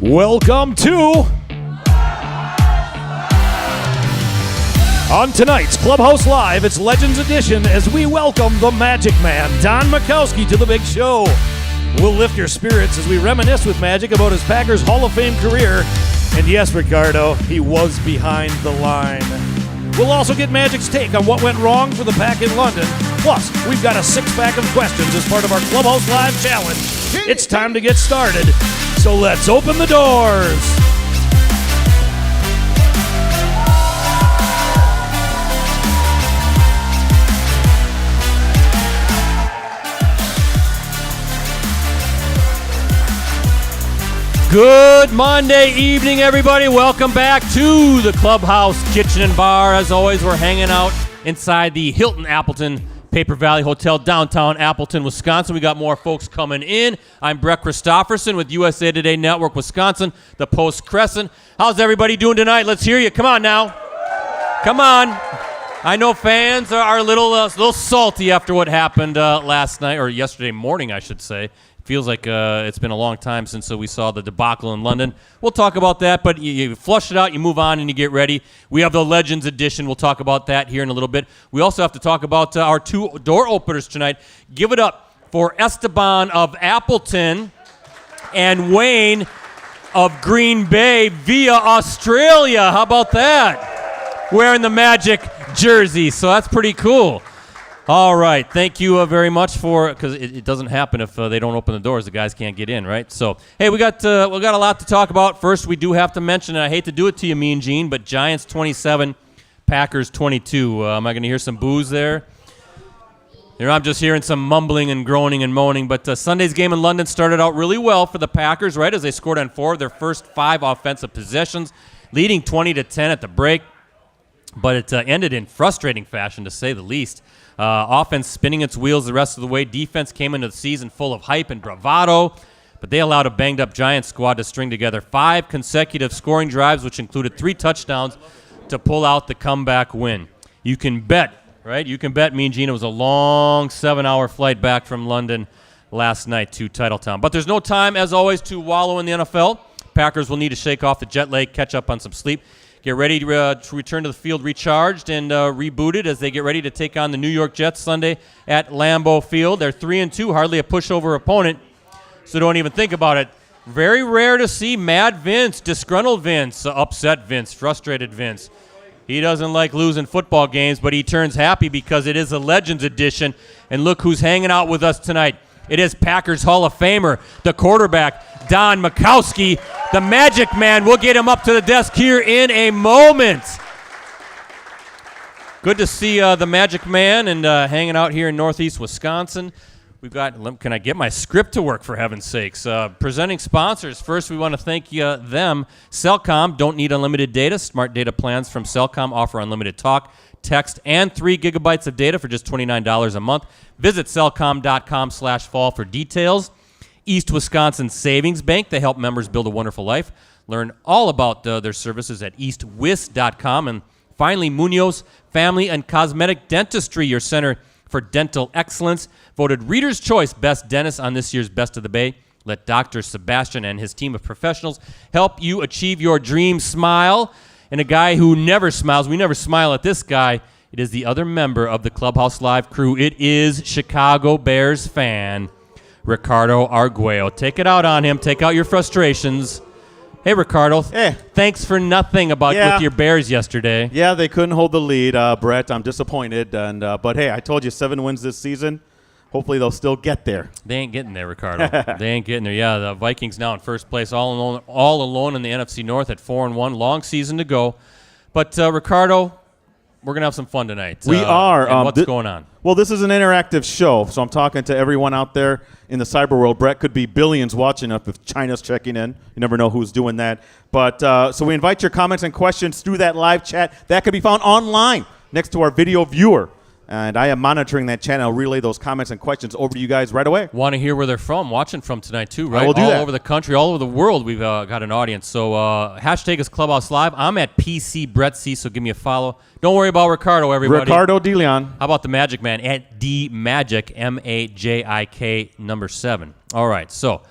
Welcome to on tonight's Clubhouse Live, it's Legends Edition as we welcome the Magic Man, Don Majkowski, to the big show. We'll lift your spirits as we reminisce with Magic about his Packers Hall of Fame career. And yes, Ricardo, he was behind the line. We'll also get Magic's take on what went wrong for the Pack in London. Plus, we've got a six-pack of questions as part of our Clubhouse Live challenge. It's time to get started, so let's open the doors. Good Monday evening, everybody. Welcome back to the Clubhouse Kitchen Bar. As always, we're hanging out inside the Hilton Appleton Paper Valley Hotel, downtown Appleton, Wisconsin. We got more folks coming in. I'm Brett Christopherson with USA Today Network Wisconsin, the Post Crescent. How's everybody doing tonight? Let's hear you. Come on now. Come on. I know fans are a little salty after what happened last night, or yesterday morning, I should say. Feels like it's been a long time since we saw the debacle in London. We'll talk about that, but you flush it out, you move on, and you get ready. We have the Legends Edition. We'll talk about that here in a little bit. We also have to talk about our two door openers tonight. Give it up for Esteban of Appleton and Wayne of Green Bay via Australia. How about that? Wearing the Magic jersey, so that's pretty cool. All right, thank you very much because it doesn't happen if they don't open the doors. The guys can't get in, right? So, hey, we got a lot to talk about. First, we do have to mention, and I hate to do it to you, Mean Gene, but Giants 27, Packers 22. Am I going to hear some boos there? I'm just hearing some mumbling and groaning and moaning. But Sunday's game in London started out really well for the Packers, right, as they scored on 4 of their first 5 offensive possessions, leading 20-10 at the break. But it ended in frustrating fashion, to say the least. Offense spinning its wheels the rest of the way. Defense came into the season full of hype and bravado, but they allowed a banged-up Giants squad to string together 5 consecutive scoring drives, which included 3 touchdowns to pull out the comeback win. You can bet, right? You can bet, Mean Gene, it was a long 7-hour flight back from London last night to Titletown. But there's no time, as always, to wallow in the NFL. Packers will need to shake off the jet lag, catch up on some sleep. Get ready to return to the field recharged and rebooted as they get ready to take on the New York Jets Sunday at Lambeau Field. They're 3-2, hardly a pushover opponent, so don't even think about it. Very rare to see mad Vince, disgruntled Vince, upset Vince, frustrated Vince. He doesn't like losing football games, but he turns happy because it is a Legends Edition. And look who's hanging out with us tonight. It is Packers Hall of Famer, the quarterback, Don Majkowski, the Magic Man. We'll get him up to the desk here in a moment. Good to see the Magic Man and hanging out here in Northeast Wisconsin. We've got, can I get my script to work, for heaven's sakes? Presenting sponsors. First, we want to thank them. Cellcom, don't need unlimited data. Smart data plans from Cellcom offer unlimited talk, text, and 3 gigabytes of data for just $29 a month. Visit cellcom.com/fall for details. East Wisconsin Savings Bank, they help members build a wonderful life. Learn all about their services at eastwis.com. And finally, Munoz Family and Cosmetic Dentistry, your center for dental excellence. Voted Reader's Choice Best Dentist on this year's Best of the Bay. Let Dr. Sebastian and his team of professionals help you achieve your dream smile. And a guy who never smiles, we never smile at this guy. It is the other member of the Clubhouse Live crew. It is Chicago Bears fan, Ricardo Arguello. Take it out on him. Take out your frustrations. Hey, Ricardo. Hey. Thanks for nothing with your Bears yesterday. Yeah, they couldn't hold the lead, Brett. I'm disappointed. But, hey, I told you 7 wins this season. Hopefully they'll still get there. They ain't getting there, Ricardo. They ain't getting there. Yeah, the Vikings now in first place, all alone in the NFC North at 4-1. Long season to go. But, Ricardo, we're going to have some fun tonight. We are. And what's going on? Well, this is an interactive show, so I'm talking to everyone out there in the cyber world. Brett, could be billions watching if China's checking in. You never know who's doing that. But so we invite your comments and questions through that live chat. That could be found online next to our video viewer. And I am monitoring that channel. I'll relay those comments and questions over to you guys right away. Want to hear where they're watching from tonight too, right? I will do that. All over the country, all over the world, we've got an audience. So hashtag is Clubhouse Live. I'm at PC Brett C, so give me a follow. Don't worry about Ricardo, everybody. Ricardo DeLeon. How about the Magic Man at DMagic, MAJIK 7. All right, so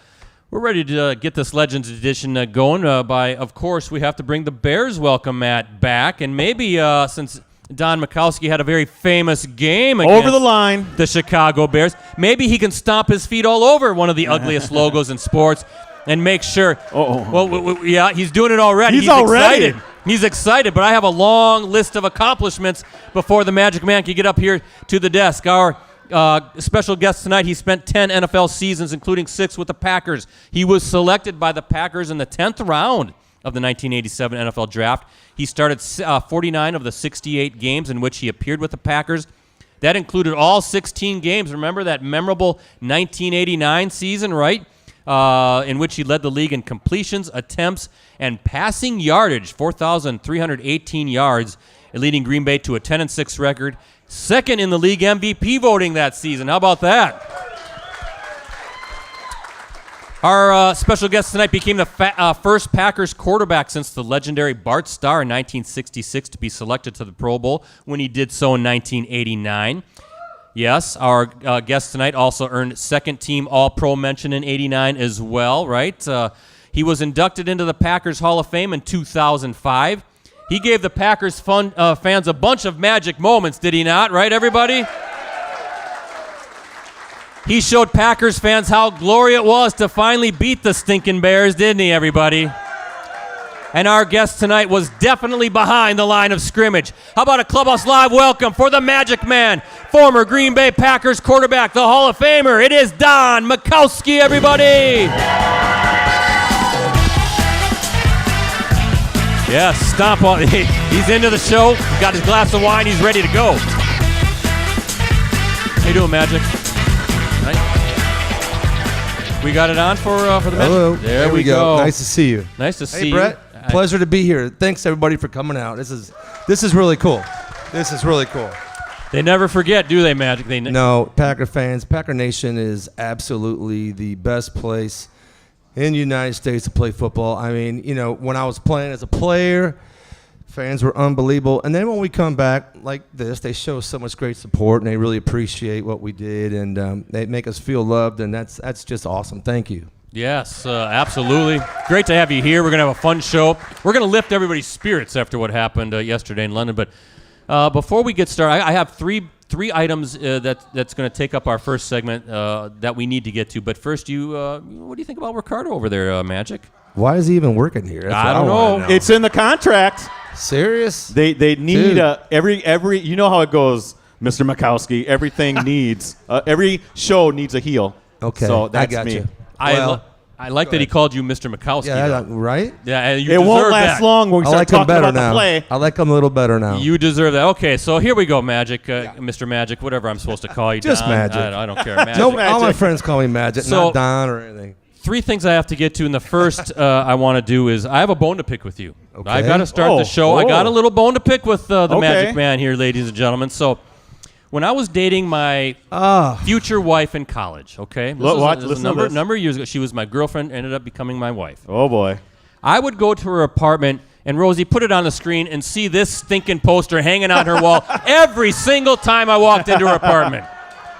We're ready to get this Legends edition going by, of course, we have to bring the Bears welcome mat back. And maybe since Don Majkowski had a very famous game against over the line, the Chicago Bears, maybe he can stomp his feet all over one of the ugliest logos in sports and make sure. Well, yeah, he's doing it already. He's already excited. He's excited, but I have a long list of accomplishments before the Magic Man can get up here to the desk. Our special guest tonight, he spent 10 NFL seasons, including 6 with the Packers. He was selected by the Packers in the 10th round of the 1987 NFL Draft. He started 49 of the 68 games in which he appeared with the Packers. That included all 16 games. Remember that memorable 1989 season, right? In which he led the league in completions, attempts, and passing yardage, 4,318 yards, leading Green Bay to a 10-6 record. Second in the league MVP voting that season. How about that? Our special guest tonight became the first Packers quarterback since the legendary Bart Starr in 1966 to be selected to the Pro Bowl when he did so in 1989. Yes, our guest tonight also earned second-team All-Pro mention in 89 as well, right? He was inducted into the Packers Hall of Fame in 2005. He gave the Packers fans a bunch of magic moments, did he not? Right, everybody? He showed Packers fans how glorious it was to finally beat the stinking Bears, didn't he, everybody? And our guest tonight was definitely behind the line of scrimmage. How about a Clubhouse Live welcome for the Magic Man, former Green Bay Packers quarterback, the Hall of Famer. It is Don Majkowski, everybody. Yes, stomp on. He's into the show. He's got his glass of wine. He's ready to go. How you doing, Magic? Right. We got it on for the Magic. Hello. There we go. Nice to see you. Nice to see Hey, Brett. you. Pleasure to be here. Thanks everybody for coming out. This is really cool. This is really cool. They never forget, do they, Magic? No, Packer fans, Packer Nation is absolutely the best place in the United States to play football. I mean, you know, when I was playing as a player, fans were unbelievable. And then when we come back like this, they show so much great support, and they really appreciate what we did, and they make us feel loved, and that's just awesome. Thank you. Yes, absolutely. Great to have you here. We're going to have a fun show. We're going to lift everybody's spirits after what happened yesterday in London. But before we get started, I have three items that's going to take up our first segment that we need to get to. But first, what do you think about Ricardo over there, Magic? Why is he even working here? That's I don't what know. wanna know. it's in the contract. Serious? They need every you know how it goes, Mr. Majkowski. Everything needs every show needs a heel. Okay, so that's I got me. you. I like that he called you Mr. Majkowski. Yeah, right? Yeah, and you It deserve won't last that. long when we I start like him talking better about now. the play. I like him a little better now. You deserve that. Okay, so here we go, Magic, Mr. Magic, whatever I'm supposed to call you. Just Don. Magic. I don't care. Magic. No, all my Magic. friends call me Magic, So- not Don or anything. Three things I have to get to, and the first I want to do is I have a bone to pick with you. Okay. I got to start the show. I got a little bone to pick with the Magic Man here, ladies and gentlemen. So when I was dating my future wife in college, okay, this is a number of years ago, she was my girlfriend, ended up becoming my wife. Oh boy. I would go to her apartment, and Rosie, put it on the screen and see this stinking poster hanging on her wall every single time I walked into her apartment.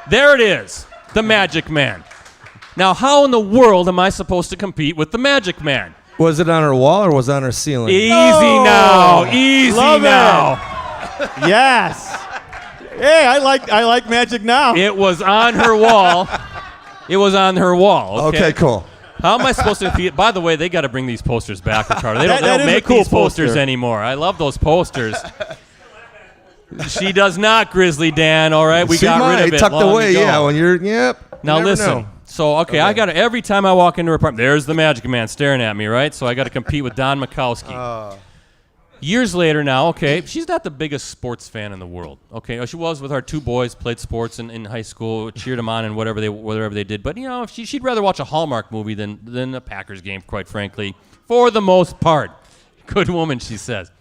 There it is, the Magic Man. Now, how in the world am I supposed to compete with the Magic Man? Was it on her wall or was it on her ceiling? Easy now. Yes. Hey, I like Magic now. It was on her wall. It was on her wall. Okay, cool. How am I supposed to compete? By the way, they got to bring these posters back, Ricardo. They That don't is make a cool these posters poster. anymore. I love those posters. She does not, Grizzly Dan. All right, we She got might, rid of it tucked long away, ago. yeah, when you're, yep. Now you never listen. know. So okay, I got to every time I walk into her apartment, there's the Magic Man staring at me, right? So I got to compete with Don Majkowski. Years later now, okay, she's not the biggest sports fan in the world. Okay, she was with our two boys, played sports in high school, cheered them on and whatever they did. But you know, she'd rather watch a Hallmark movie than a Packers game, quite frankly, for the most part. Good woman, she says.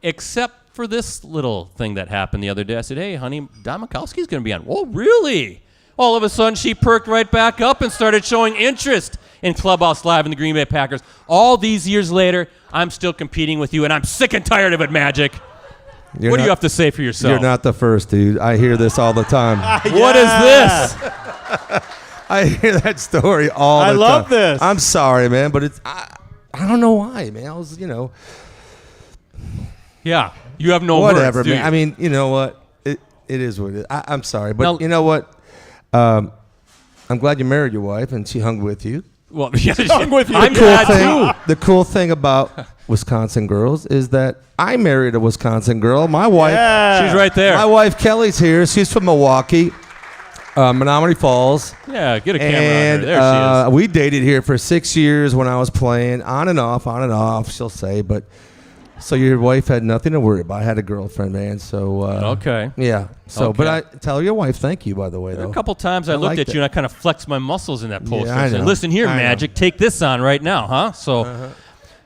Except for this little thing that happened the other day. I said, hey, honey, Don Majkowski's going to be on. Oh, really? All of a sudden, she perked right back up and started showing interest in Clubhouse Live and the Green Bay Packers. All these years later, I'm still competing with you, and I'm sick and tired of it, Magic. What do you have to say for yourself? You're not the first, dude. I hear this all the time. What is this? I hear that story all the time. I love this. I'm sorry, man, but I don't know why, man. I was, Yeah, you have no whatever, words, do man. you? I mean, you know what? It is what it is. I'm sorry, but Now- you know what? I'm glad you married your wife and she hung with you. Well, yeah, I'm with you. I'm The glad too. The cool thing about Wisconsin girls is that I married a Wisconsin girl. My wife, Yeah. She's right there. my wife Kelly's here. She's from Milwaukee, Menominee Falls. Yeah, get a camera on And her. There she is. we dated here for 6 years when I was playing, on and off, she'll say. But so your wife had nothing to worry about. I had a girlfriend, man. So Okay. yeah. So, but Okay. I tell your wife thank you, by the way, though. A couple times I looked liked at it. you and I kind of flexed my muscles in that poster. I and said, know. listen here, I know. Magic, take this on right now, huh? So,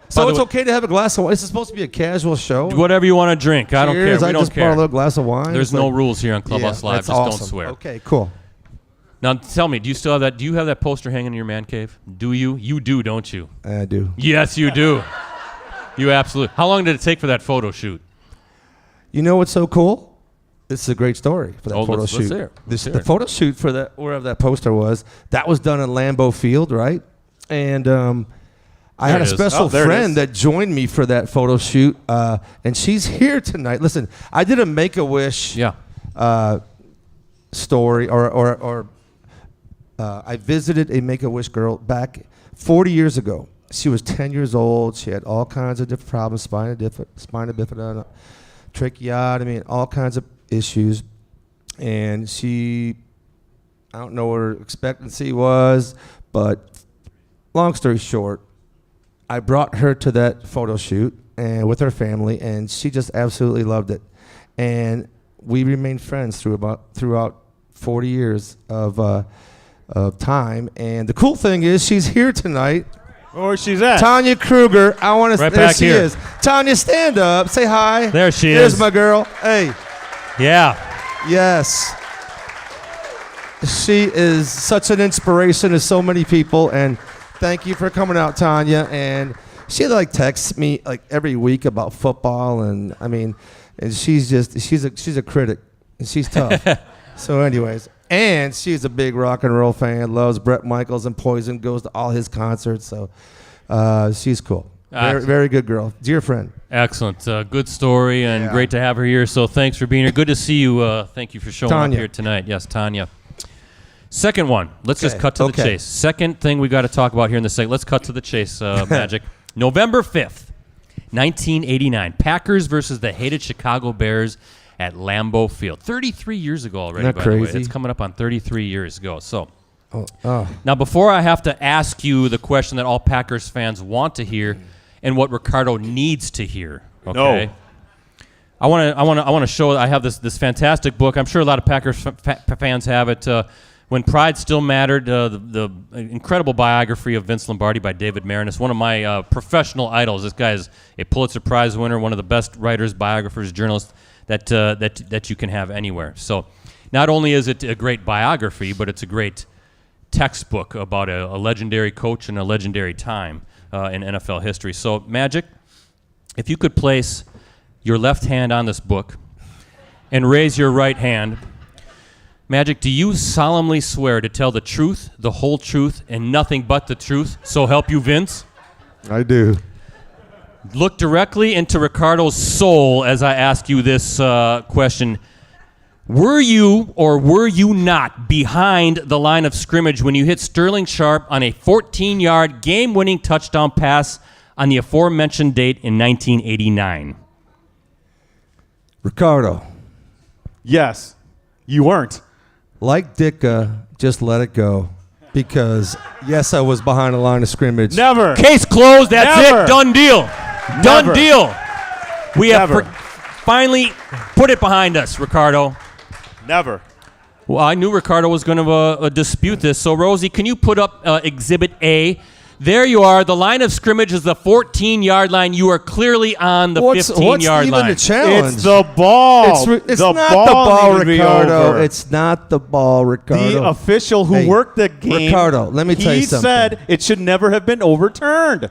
So by it's the way- okay to have a glass of wine. It's supposed to be a casual show. whatever you want to drink. I don't care. Cheers. We I don't just brought a care. little glass of wine. There's It's no like- rules here on Clubhouse Yeah, Live. that's Just awesome. don't swear. Okay, cool. Now, tell me, do you still have that? Do you have that poster hanging in your man cave? Do you? You do, don't you? I do. Yes, you do. You absolutely. How long did it take for that photo shoot? You know what's so cool? This is a great story for that photo let's shoot. hear it. Let's hear The it. photo shoot for that, wherever that poster was, that was done in Lambeau Field, right? And I had There a it is. special Oh, there it friend is. that joined me for that photo shoot, and she's here tonight. Listen, I did a Make-A-Wish Yeah. story, or I visited a Make-A-Wish girl back 40 years ago. She was 10 years old. She had all kinds of different problems, spina bifida, tracheotomy, and all kinds of issues. And I don't know what her expectancy was, but long story short, I brought her to that photo shoot and with her family, and she just absolutely loved it. And we remained friends throughout 40 years of time. And the cool thing is, she's here tonight. Where's she's at? Tanya Kruger, I want to. Right there back she here. is. Tanya, stand up. Say hi. There she Here's is. my girl. Hey. Yeah. Yes. She is such an inspiration to so many people, and thank you for coming out, Tanya. And she texts me every week about football, and and she's a critic, and she's tough. So, anyways, and she's a big rock and roll fan, loves Bret Michaels and Poison, goes to all his concerts. So, she's cool. Very, very good girl, dear friend. Excellent. Good story and Yeah. great to have her here. So thanks for being here. Good to see you. Thank you for showing Tanya. up here tonight. Yes, Tanya. Second one. Let's just Okay, cut to the okay. chase. Second thing we got to talk about here in the segment. Let's cut to the chase, Magic. November 5th, 1989. Packers versus the hated Chicago Bears at Lambeau Field. 33 years ago already, Isn't that by the way. crazy? It's coming up on 33 years ago. So Oh. now, before I have to ask you the question that all Packers fans want to hear and what Ricardo needs to hear, okay? No. I want to show. I have this fantastic book. I'm sure a lot of Packers fans have it. When Pride Still Mattered, the incredible biography of Vince Lombardi by David Marinis, one of my professional idols. This guy is a Pulitzer Prize winner, one of the best writers, biographers, journalists that you can have anywhere. So, not only is it a great biography, but it's a great textbook about a legendary coach and a legendary time in NFL history. So, Magic, if you could place your left hand on this book and raise your right hand. Magic, do you solemnly swear to tell the truth, the whole truth, and nothing but the truth, so help you, Vince? I do. Look directly into Ricardo's soul as I ask you this question. Were you or were you not behind the line of scrimmage when you hit Sterling Sharp on a 14-yard game-winning touchdown pass on the aforementioned date in 1989? Ricardo, Yes. You weren't. like Ditka, just let it go. Because, yes, I was behind the line of scrimmage. Never. Case closed. That's Never. it. Done deal. Done Never. deal. We have Never. finally put it behind us, Ricardo. Never. Well, I knew Ricardo was going to dispute this. So, Rosie, can you put up Exhibit A? There you are. The line of scrimmage is the 14-yard line. You are clearly on the 15-yard even line. the challenge? It's the ball. It's not the ball, needed to be Ricardo. over. It's not the ball, Ricardo. The official who Hey, worked the game. Ricardo, let me tell you something. He said it should never have been overturned.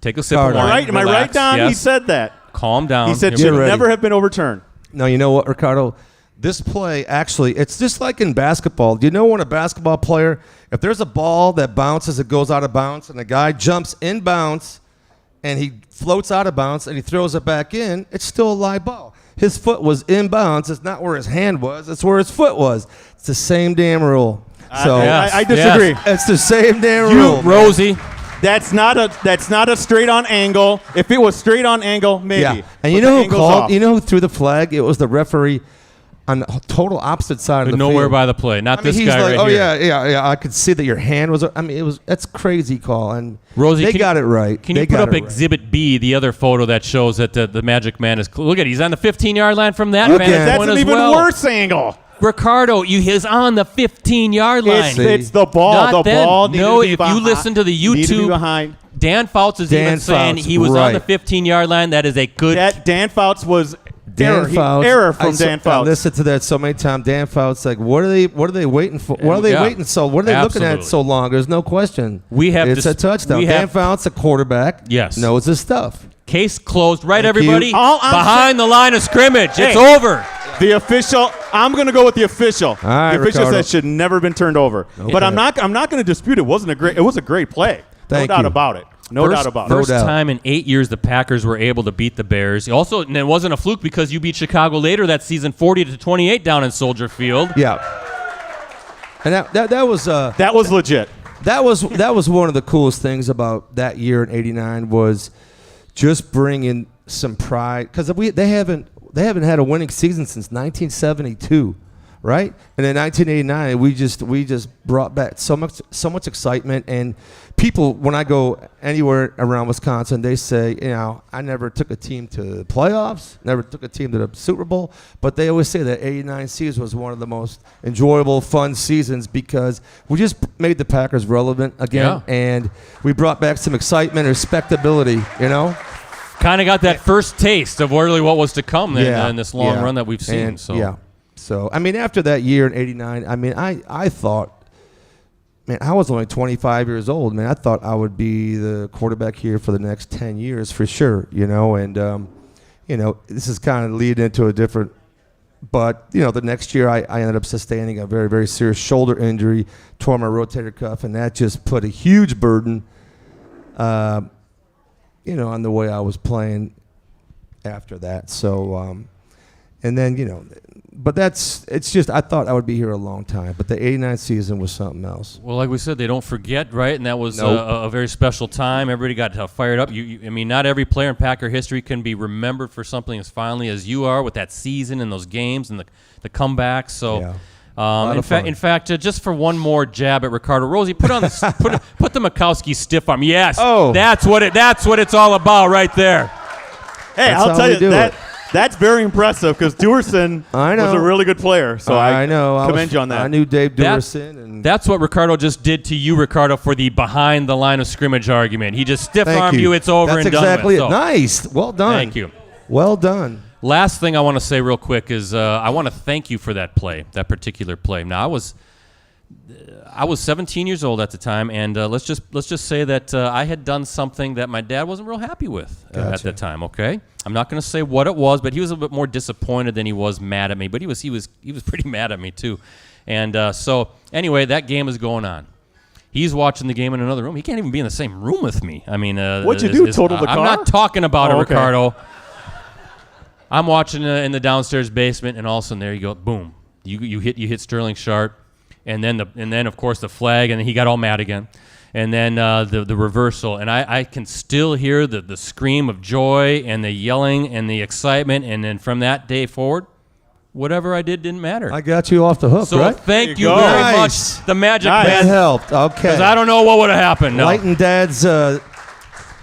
Take a sip Ricardo. of wine. Right? Am I right, Relax. Don? Yes. He said that. Calm down. He said it Here we should go. ready. never have been overturned. No, you know what, Ricardo? This play, actually, it's just like in basketball. Do you know when a basketball player, if there's a ball that bounces, it goes out of bounds, and the guy jumps in bounds, and he floats out of bounds, and he throws it back in, it's still a live ball. His foot was in bounds. It's not where his hand was. It's where his foot was. It's the same damn rule. So I disagree. Yes. it's the same damn rule. Rosie. That's not a straight on angle. If it was straight on angle, maybe. Yeah. And you know who called? You know who threw the flag? It was the referee on the total opposite side of the Nowhere field. by the play. Not this he's guy like, right oh, here. yeah. I could see that your hand was. I mean, that's crazy call. And Rosie, they got it right. Can you put up Exhibit B, the other photo that shows that the Magic Man is? Look at, he's on the 15-yard line from that vantage That's point an as even well. worse angle. Ricardo, he's on the 15-yard line. It's the ball. Not the then. ball. No, if you listen to the needed to be YouTube, behind. Dan Fouts is even saying he was on the 15-yard line. That is a good. Dan Fouts was Dan Fouts. error from Dan Fouts. I listened to that so many times. Dan Fouts, like, what are they waiting for? What are they waiting so? What are they looking at so long? There's no question. It's a touchdown. Dan Fouts, a quarterback, knows his stuff. Case closed. Right, everybody? Behind the line of scrimmage. It's over. The official. I'm going to go with the official. All right, the official Ricardo. said should never been turned over. Okay. But I'm not going to dispute it. It was a great play. Thank no doubt you. about it. No doubt about it. First time in 8 years the Packers were able to beat the Bears. Also, and it wasn't a fluke because you beat Chicago later that season, 40-28 down in Soldier Field. Yeah. And that was legit. That was one of the coolest things about that year in '89 was just bringing some pride because they haven't had a winning season since 1972, right? And in 1989 we just brought back so much excitement, and people, when I go anywhere around Wisconsin, they say, I never took a team to the playoffs, never took a team to the Super Bowl, but they always say that '89 season was one of the most enjoyable, fun seasons because we just made the Packers relevant again, and we brought back some excitement, respectability, Kind of got that first taste of really what was to come in this long run that we've seen. So, I mean, after that year in '89, I mean, I thought, man, I was only 25 years old. Man, I thought I would be the quarterback here for the next 10 years for sure, and, this is kind of leading into a different, but, the next year I ended up sustaining a very, very serious shoulder injury, tore my rotator cuff, and that just put a huge burden, on the way I was playing after that. So, and then, but it's just, I thought I would be here a long time, but the '89 season was something else. Well, like we said, they don't forget, right? And that was a very special time. Everybody got fired up. I mean, not every player in Packer history can be remembered for something as fondly as you are with that season and those games and the comebacks. So, in fact, just for one more jab at Ricardo, Rosie, put the Majkowski stiff arm. Yes, that's what it's all about right there. Hey, I'll tell you that. That's very impressive because Duerson was a really good player. So I commend you on that. I knew Dave Duerson. That's what Ricardo just did to you, Ricardo, for the behind the line of scrimmage argument. He just stiff-armed you. It's over and done with. That's exactly it. Nice. Well done. Thank you. Well done. Last thing I want to say real quick is I want to thank you for that particular play. Now, I was 17 years old at the time, and let's just say that I had done something that my dad wasn't real happy with at the time. Okay, I'm not going to say what it was, but he was a bit more disappointed than he was mad at me. But he was pretty mad at me too, and so anyway, that game is going on. He's watching the game in another room. He can't even be in the same room with me. I mean, what'd you do? Total the car? I'm not talking about it, okay. Ricardo. I'm watching in the downstairs basement, and all of a sudden there you go, boom! You hit Sterling Sharp. And then of course the flag, and then he got all mad again, and then the reversal, and I can still hear the scream of joy and the yelling and the excitement, and then from that day forward, whatever I did didn't matter. I got you off the hook, so right? Thank you very much, the Magic Man. That helped. Okay. Because I don't know what would have happened. No. Lighten Dad's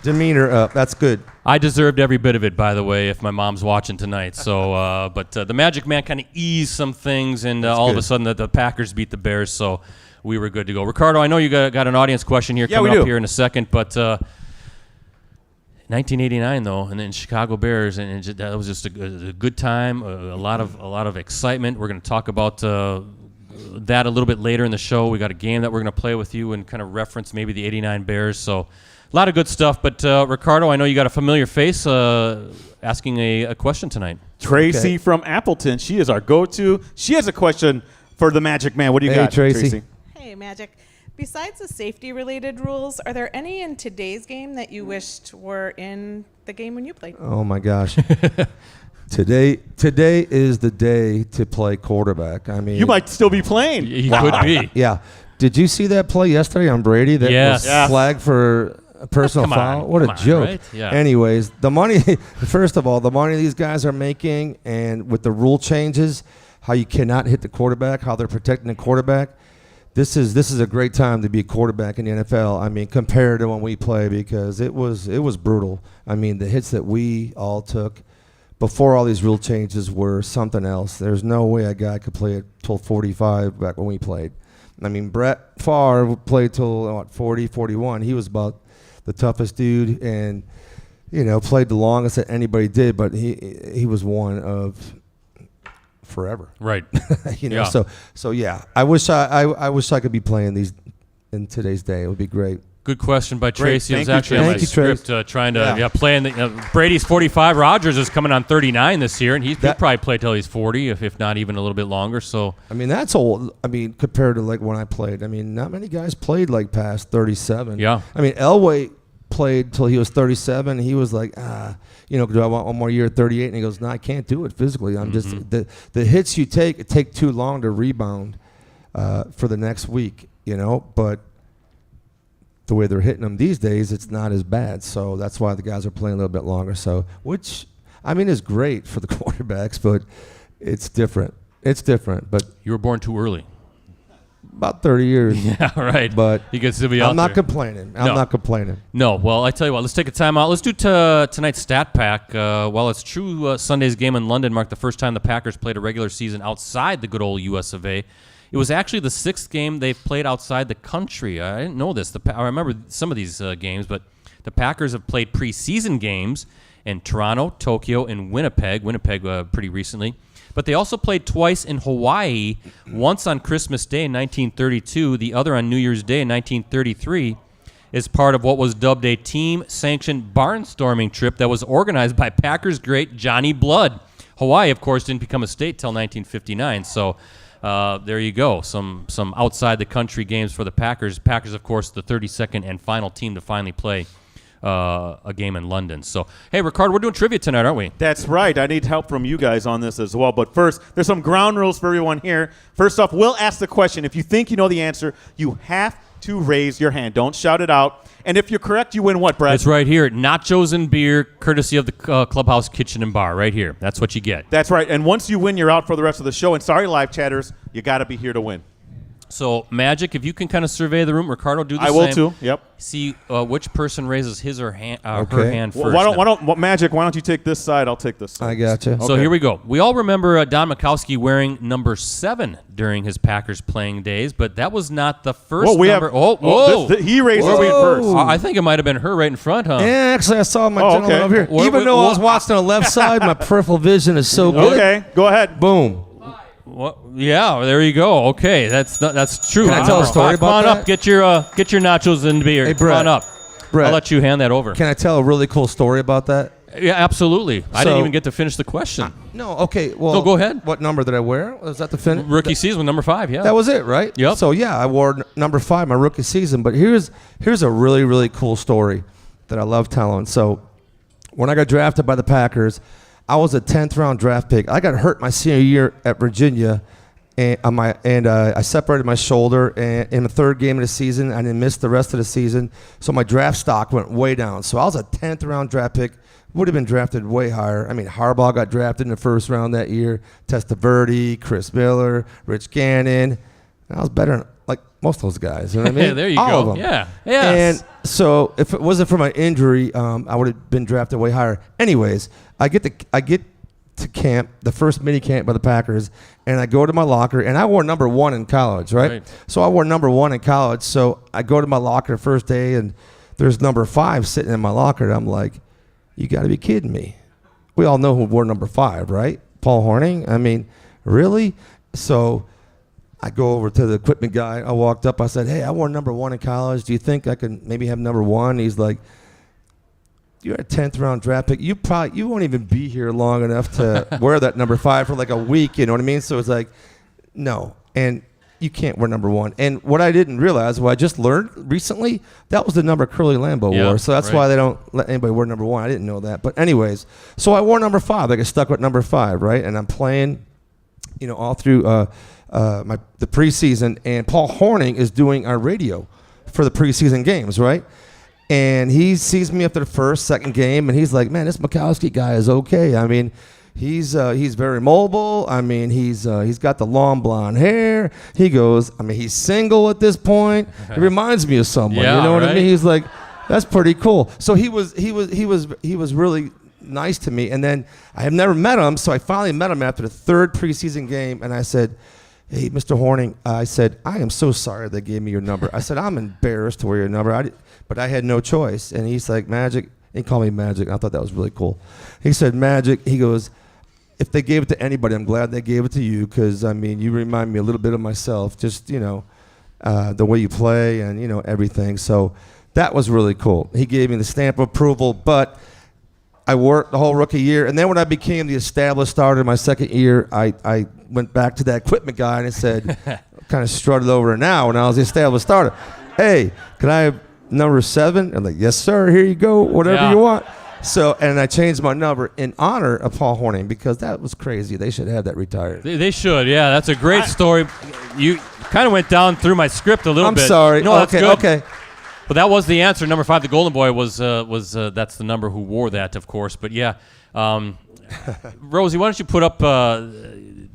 demeanor up. That's good. I deserved every bit of it, by the way, if my mom's watching tonight. So, but the Magic Man kind of eased some things, and all of a sudden the Packers beat the Bears, so we were good to go. Ricardo, I know you got an audience question here coming up here in a second, but 1989 though, and then Chicago Bears, and that was just a good time, a lot of excitement. We're going to talk about that a little bit later in the show. We got a game that we're going to play with you and kind of reference maybe the '89 Bears. So. A lot of good stuff, but Ricardo, I know you got a familiar face asking a question tonight. Tracy from Appleton. She is our go-to. She has a question for the Magic Man. What do you got, Tracy? Hey, Magic. Besides the safety-related rules, are there any in today's game that you wished were in the game when you played? Oh my gosh. Today is the day to play quarterback. I mean, You might still be playing. He could be. yeah. Did you see that play yesterday on Brady that Yes. was Yeah. flagged for a personal Come foul? on, What a come on, joke. right? Yeah. Anyways, the money, first of all, the money these guys are making, and with the rule changes, how you cannot hit the quarterback, how they're protecting the quarterback, this is a great time to be a quarterback in the NFL. I mean, compared to when we play, because it was brutal. I mean, the hits that we all took before all these rule changes were something else. There's no way a guy could play till 45 back when we played. I mean, Brett Favre played till 40, 41. He was about the toughest dude, and played the longest that anybody did. But he was one of forever. Right. Yeah. So yeah. I wish I could be playing these in today's day. It would be great. Good question by Tracy. It was Thank you, actually on my Tracy. Thank you, script trying to play in the Brady's 45. Rodgers is coming on 39 this year, and he'll probably play till he's 40, if not even a little bit longer. So I mean, that's old. I mean, compared to like when I played. I mean, not many guys played like past 37. Yeah. I mean, Elway played till he was 37. He was like, do I want one more year at 38? And he goes, no, I can't do it physically. I'm just the hits you take, it take too long to rebound for the next week. But the way they're hitting them these days, it's not as bad. So that's why the guys are playing a little bit longer. So, which, I mean, is great for the quarterbacks, but it's different. It's different. But you were born too early. about 30 years. Yeah, right. But he gets to be out I'm not there. complaining. I'm not complaining. No, well, I tell you what, let's take a time out. Let's do tonight's stat pack. While it's true Sunday's game in London marked the first time the Packers played a regular season outside the good old US of A. It was actually the 6th game they've played outside the country. I didn't know this. I remember some of these games, but the Packers have played preseason games in Toronto, Tokyo, and Winnipeg. Winnipeg pretty recently. But they also played twice in Hawaii, once on Christmas Day in 1932, the other on New Year's Day in 1933, as part of what was dubbed a team-sanctioned barnstorming trip that was organized by Packers great Johnny Blood. Hawaii, of course, didn't become a state till 1959, so there you go. Some outside the country games for the Packers. Packers, of course, the 32nd and final team to finally play a game in London. So, hey, Ricardo, we're doing trivia tonight, aren't we? That's right. I need help from you guys on this as well. But first, there's some ground rules for everyone here. First off, we'll ask the question. If you think you know the answer, you have to raise your hand. Don't shout it out. And if you're correct, you win what, Brad? It's right here. Nachos and beer, courtesy of the Clubhouse Kitchen and Bar, right here. That's what you get. That's right. And once you win, you're out for the rest of the show. And sorry, live chatters, you got to be here to win. So, Magic, if you can kind of survey the room, Ricardo, do the I same. will too. Yep. See which person raises his or her Okay. hand first. Why don't Magic? Why don't you take this side? I'll take this side. I gotcha. So here we go. We all remember Don Majkowski wearing number 7 during his Packers playing days, but that was not the first Whoa, we number. have. He raised his hand first. I think it might have been her right in front, huh? Yeah, actually, I saw my gentleman okay. over here. Even though I was watching on the left side, my peripheral vision is so good. Okay, go ahead. Boom. What? Yeah, there you go. Okay, that's true. Can I tell a story Come about on that? up. Get your nachos and beer. Hey, Come Brett. on up. Brett. I'll let you hand that over. Can I tell a really cool story about that? Yeah, absolutely. I didn't So- even get to finish the question. No, okay. Well, No, go ahead. What number did I wear? Was that the finish? Rookie season, number 5. Yeah. That was it, right? Yep. So yeah, I wore number 5 my rookie season. But here's a really, really cool story that I love telling. So when I got drafted by the Packers, I was a 10th round draft pick. I got hurt my senior year at Virginia, and I separated my shoulder. And in the 3rd game of the season, I didn't miss the rest of the season. So my draft stock went way down. So I was a 10th round draft pick. Would have been drafted way higher. I mean, Harbaugh got drafted in the 1st round that year. Testaverde, Chris Miller, Rich Gannon. And I was better than like most of those guys. You know what I mean? There you All go. of them. Yeah. Yes. And so if it wasn't for my injury, I would have been drafted way higher. Anyways, I get to camp, the first mini camp by the Packers, and I go to my locker, and I wore number 1 in college, right? So I wore number 1 in college. So I go to my locker the first day, and there's number 5 sitting in my locker. And I'm like, you got to be kidding me. We all know who wore number 5, right? Paul Hornung. I mean, really? So I go over to the equipment guy. I walked up. I said, hey, I wore number 1 in college. Do you think I can maybe have number 1? He's like, you're a 10th round draft pick. You won't even be here long enough to wear that number 5 for like a week. You know what I mean? So it's like, no. And you can't wear number 1. And what I didn't realize, what I just learned recently, that was the number Curly Lambeau wore. So that's why they don't let anybody wear number 1. I didn't know that. But anyways, so I wore number 5. I got stuck with number 5, right? And I'm playing, all through the preseason. And Paul Hornung is doing our radio for the preseason games, right? And he sees me after the first, second game, and he's like, man, this Majkowski guy is okay. I mean, he's very mobile. I mean, he's got the long blonde hair. He goes, I mean, he's single at this point. It reminds me of someone. Yeah, you know what I right? mean? He's like, that's pretty cool. So he was really nice to me. And then I have never met him, so I finally met him after the 3rd preseason game, and I said, hey, Mr. Hornung, I said, I am so sorry they gave me your number. I said, I'm embarrassed to wear your number, but I had no choice. And he's like, Magic. He called me Magic. I thought that was really cool. He said, Magic. He goes, if they gave it to anybody, I'm glad they gave it to you because, I mean, you remind me a little bit of myself, just, the way you play and, everything. So that was really cool. He gave me the stamp of approval, but I worked the whole rookie year. And then when I became the established starter my second year, I went back to that equipment guy and I said, kind of strutted over now when I was the established starter. Hey, can I have number 7? I'm like, yes, sir. Here you go. Whatever you want. So, and I changed my number in honor of Paul Hornung because that was crazy. They should have that retired. They should, yeah. That's a great story. You kind of went down through my script a little bit. I'm sorry. No, that's good. Okay. But that was the answer. Number 5, the Golden Boy, was that's the number who wore that, of course. But yeah, Rosie, why don't you put up?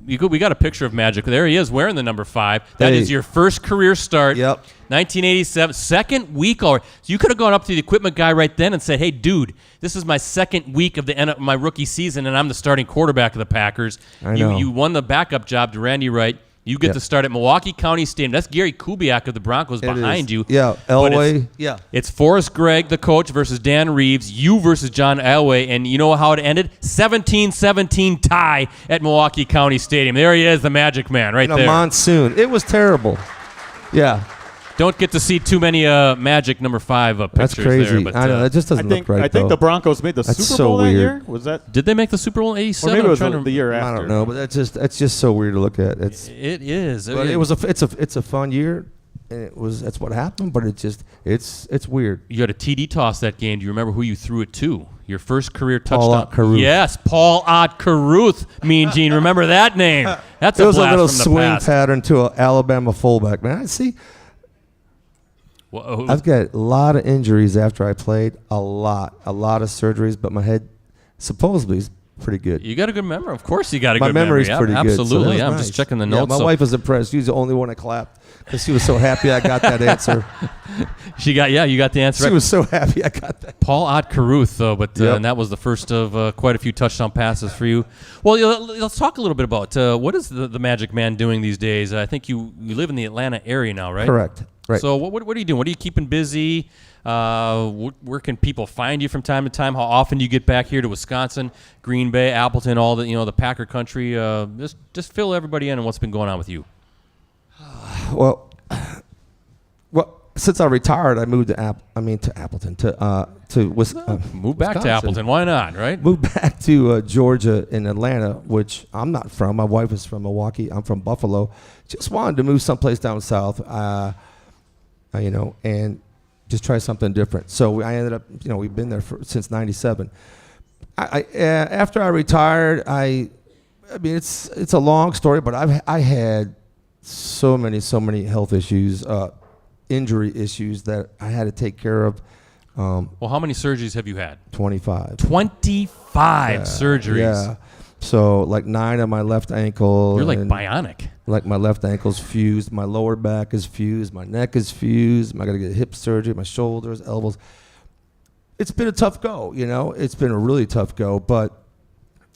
We got a picture of Magic. There he is wearing the number 5. That is your first career start. Yep. 1987, second week already. So you could have gone up to the equipment guy right then and said, hey, dude, this is my second week of the end of my rookie season, and I'm the starting quarterback of the Packers. I know. You won the backup job to Randy Wright. You get to start at Milwaukee County Stadium. That's Gary Kubiak of the Broncos behind you. Yeah, Elway. It's Forrest Gregg, the coach, versus Dan Reeves. You versus John Elway. And you know how it ended? 17-17 tie at Milwaukee County Stadium. There he is, the Magic Man, right there. In a monsoon. It was terrible. Yeah. Don't get to see too many Magic number 5 pictures. That's crazy. There, but, I know. That just doesn't look right, I think the Broncos made the That's Super so Bowl that weird. year. Was that? Did they make the Super Bowl in Or 87? maybe it was I'm trying the year after. I don't know, but that's just so weird to look at. It is. But it's a fun year, and that's what happened. But it's weird. You had a TD toss that game. Do you remember who you threw it to? Your first career touchdown. Paul Ott Carruth. Yes, Paul Ott Carruth. Mean Gene, remember that name? That's It was a blast little from the swing past. pattern to an Alabama fullback. Man, I've got a lot of injuries after I played. A lot of surgeries, but my head supposedly is pretty good. You got a good memory. Of course you got a My good memory. memory's pretty good. so Absolutely. that was I'm nice. just checking the Yeah, notes. my wife was impressed. She was the only one that clapped because she was so happy I got that answer. You got the answer She right. was so happy I got that. Paul Ott Carruth, though, but Yep. and that was the first of quite a few touchdown passes for you. Well, let's talk a little bit about what is the Magic Man doing these days. I think you live in the Atlanta area now, right? Correct. Right. So what are you doing? What are you keeping busy? Where can people find you from time to time? How often do you get back here to Wisconsin, Green Bay, Appleton, all the Packer country? Just fill everybody in on what's been going on with you. Well, since I retired, I moved to Appleton to Wisconsin. Move back to Appleton. Why not? Right? Moved back to Georgia in Atlanta, which I'm not from. My wife is from Milwaukee. I'm from Buffalo. Just wanted to move someplace down south, and just try something different. So I ended up, we've been there since '97. After I retired, it's a long story, but I had so many health issues, injury issues that I had to take care of. Well, how many surgeries have you had? 25. 25 surgeries. Yeah. So like 9 on my left ankle. You're like and bionic. Like my left ankle's fused, my lower back is fused, my neck is fused. I got to get hip surgery, my shoulders, elbows. It's been a tough go, It's been a really tough go, but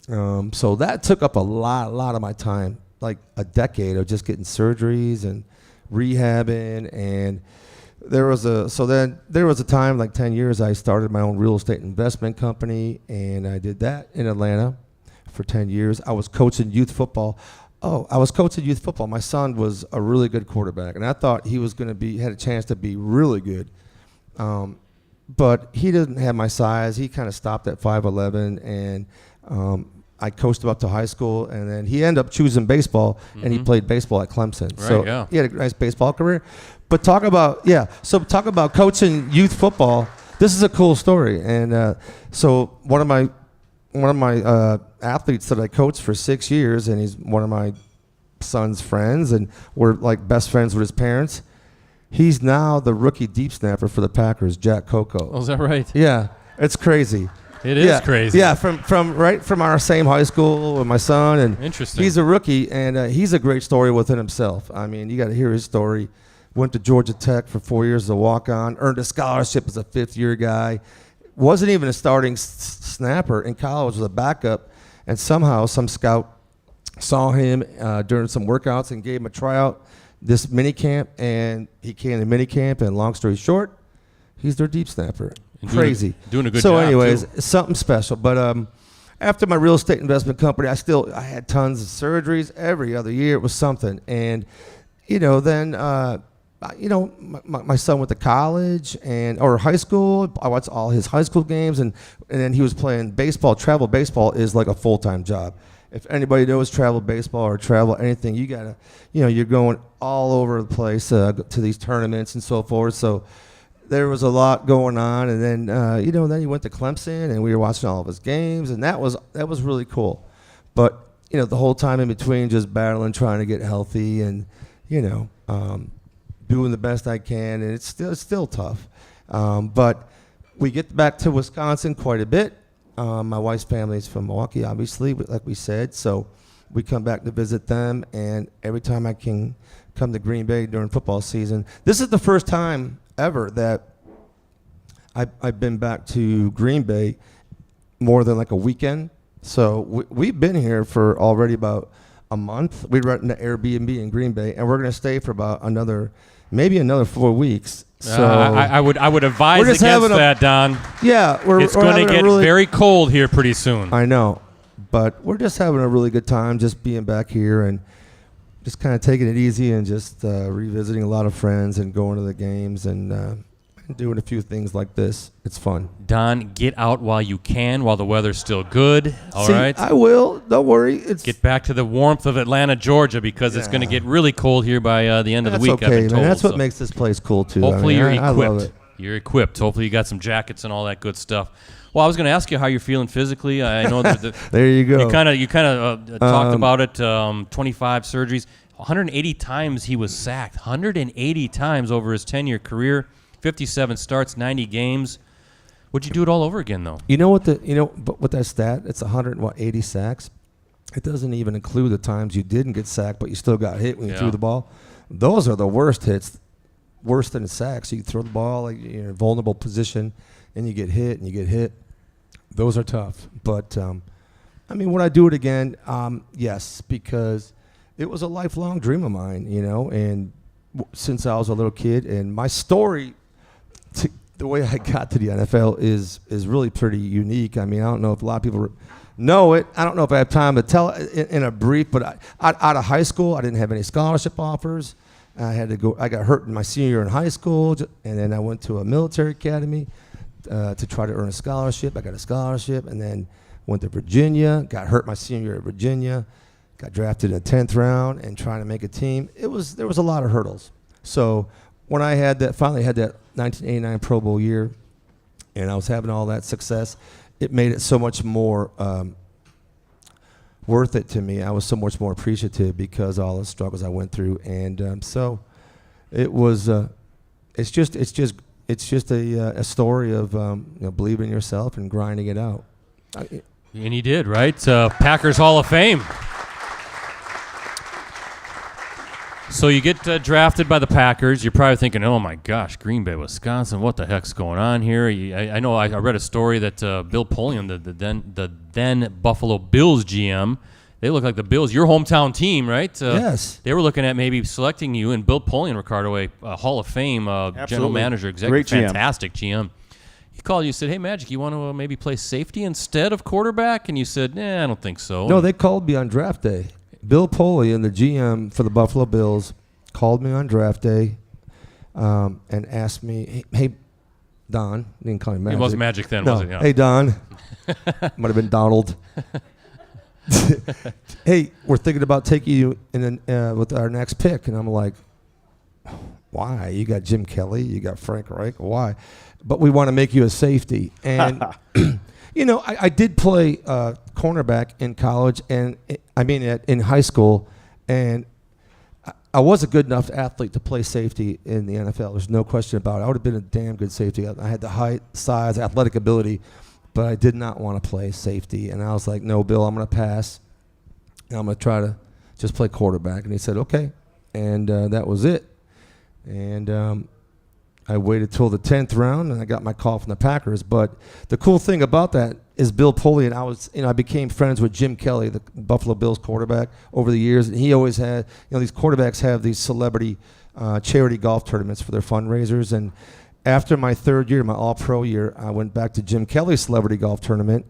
so that took up a lot of my time, like a decade of just getting surgeries and rehabbing. And there was a time, like 10 years, I started my own real estate investment company, and I did that in Atlanta for 10 years. I was coaching youth football. My son was a really good quarterback, and I thought he was going to had a chance to be really good. but he didn't have my size. He kind of stopped at 5'11", and I coached him up to high school, and then he ended up choosing baseball, and he played baseball at Clemson. Right, so yeah. he had a nice baseball career. But talk about coaching youth football. This is a cool story, and so one of my athletes that I coached for 6 years, and he's one of my son's friends, and we're like best friends with his parents. He's now the rookie deep snapper for the Packers, Jack Coco. Oh, is that right? Yeah, it's crazy. It is crazy. Yeah, from our same high school with my son, and Interesting. he's a rookie, and he's a great story within himself. I mean, you got to hear his story. Went to Georgia Tech for 4 years as a walk-on, earned a scholarship as a fifth-year guy. Wasn't even a starting snapper in college, was a backup, and somehow some scout saw him during some workouts and gave him a tryout this mini camp, and he came to mini camp, and long story short, he's their deep snapper. Crazy. Doing a good so job, anyways, too. something special. But after my real estate investment company, I had tons of surgeries every other year. It was something. And, then, my son went to college or high school. I watched all his high school games, and then he was playing baseball. Travel baseball is like a full-time job. If anybody knows travel baseball or travel anything, you got to, you're going all over the place to these tournaments and so forth. So there was a lot going on, and then then he went to Clemson, and we were watching all of his games, and that was really cool. But the whole time in between, just battling, trying to get healthy, and doing the best I can, and it's still tough. But we get back to Wisconsin quite a bit. My wife's family is from Milwaukee, obviously, like we said, so we come back to visit them, and every time I can come to Green Bay during football season. This is the first time ever that I've been back to Green Bay more than like a weekend. So we've been here for already about a month. We rented an Airbnb in Green Bay, and we're going to stay for about maybe another 4 weeks. So I would advise against that, Don. Yeah, it's going to get very cold here pretty soon. I know, but we're just having a really good time just being back here and just kind of taking it easy and just revisiting a lot of friends and going to the games and doing a few things like this. It's fun. Don, get out while you can, while the weather's still good. All right. I will. Don't worry. Get back to the warmth of Atlanta, Georgia, because it's going to get really cold here by the end of the week. Okay, I've been told, man. That's what makes this place cool too. Hopefully you're equipped. I love it. You're equipped. Hopefully you got some jackets and all that good stuff. Well, I was going to ask you how you're feeling physically. I know that there you go. You kind of talked about it. 25 surgeries, 180 times he was sacked. 180 times over his 10-year career. 57 starts, 90 games. Would you do it all over again, though? But with that stat, it's 180 sacks. It doesn't even include the times you didn't get sacked, but you still got hit when you threw the ball. Those are the worst hits, worse than sacks. You throw the ball, like you're in a vulnerable position, and you get hit, and you get hit. Those are tough. But, would I do it again? Yes, because it was a lifelong dream of mine, and since I was a little kid. And my story, the way I got to the NFL is really pretty unique. I don't know if a lot of people know it. I don't know if I have time to tell it in a brief, but out of high school, I didn't have any scholarship offers. I got hurt in my senior year in high school, and then I went to a military academy to try to earn a scholarship. I got a scholarship, and then went to Virginia, got hurt my senior year at Virginia, got drafted in the 10th round, and trying to make a team. There was a lot of hurdles. So when I finally had that 1989 Pro Bowl year, and I was having all that success, it made it so much more worth it to me. I was so much more appreciative because of all the struggles I went through, and so it was. It's just a story of believing in yourself and grinding it out. And he did, right? Packers Hall of Fame. So you get drafted by the Packers. You're probably thinking, oh, my gosh, Green Bay, Wisconsin, what the heck's going on here? I know I read a story that Bill Polian, the then Buffalo Bills GM, they look like the Bills, your hometown team, right? Yes. They were looking at maybe selecting you, and Bill Polian, Ricardo, a Hall of Fame general manager, executive, fantastic GM. He called you and said, hey, Magic, you want to maybe play safety instead of quarterback? And you said, I don't think so. No, they called me on draft day. Bill Polian, the GM for the Buffalo Bills, called me on draft day and asked me, hey, Don. You didn't call me Magic. It was Magic then, no. was it? Yeah. Hey, Don. Might have been Donald. Hey, we're thinking about taking you with our next pick. And I'm like, why? You got Jim Kelly. You got Frank Reich. Why? But we want to make you a safety. And, I did play cornerback in college and, in high school. And I was a good enough athlete to play safety in the NFL. There's no question about it. I would have been a damn good safety. I had the height, size, athletic ability, but I did not want to play safety. And I was like, no, Bill, I'm going to pass. And I'm going to try to just play quarterback. And he said, okay. And that was it. And I waited till the 10th round, and I got my call from the Packers. But the cool thing about that is Bill Polian. I became friends with Jim Kelly, the Buffalo Bills quarterback, over the years. And he always had, these quarterbacks have these celebrity charity golf tournaments for their fundraisers. And after my third year, my All-Pro year, I went back to Jim Kelly's celebrity golf tournament,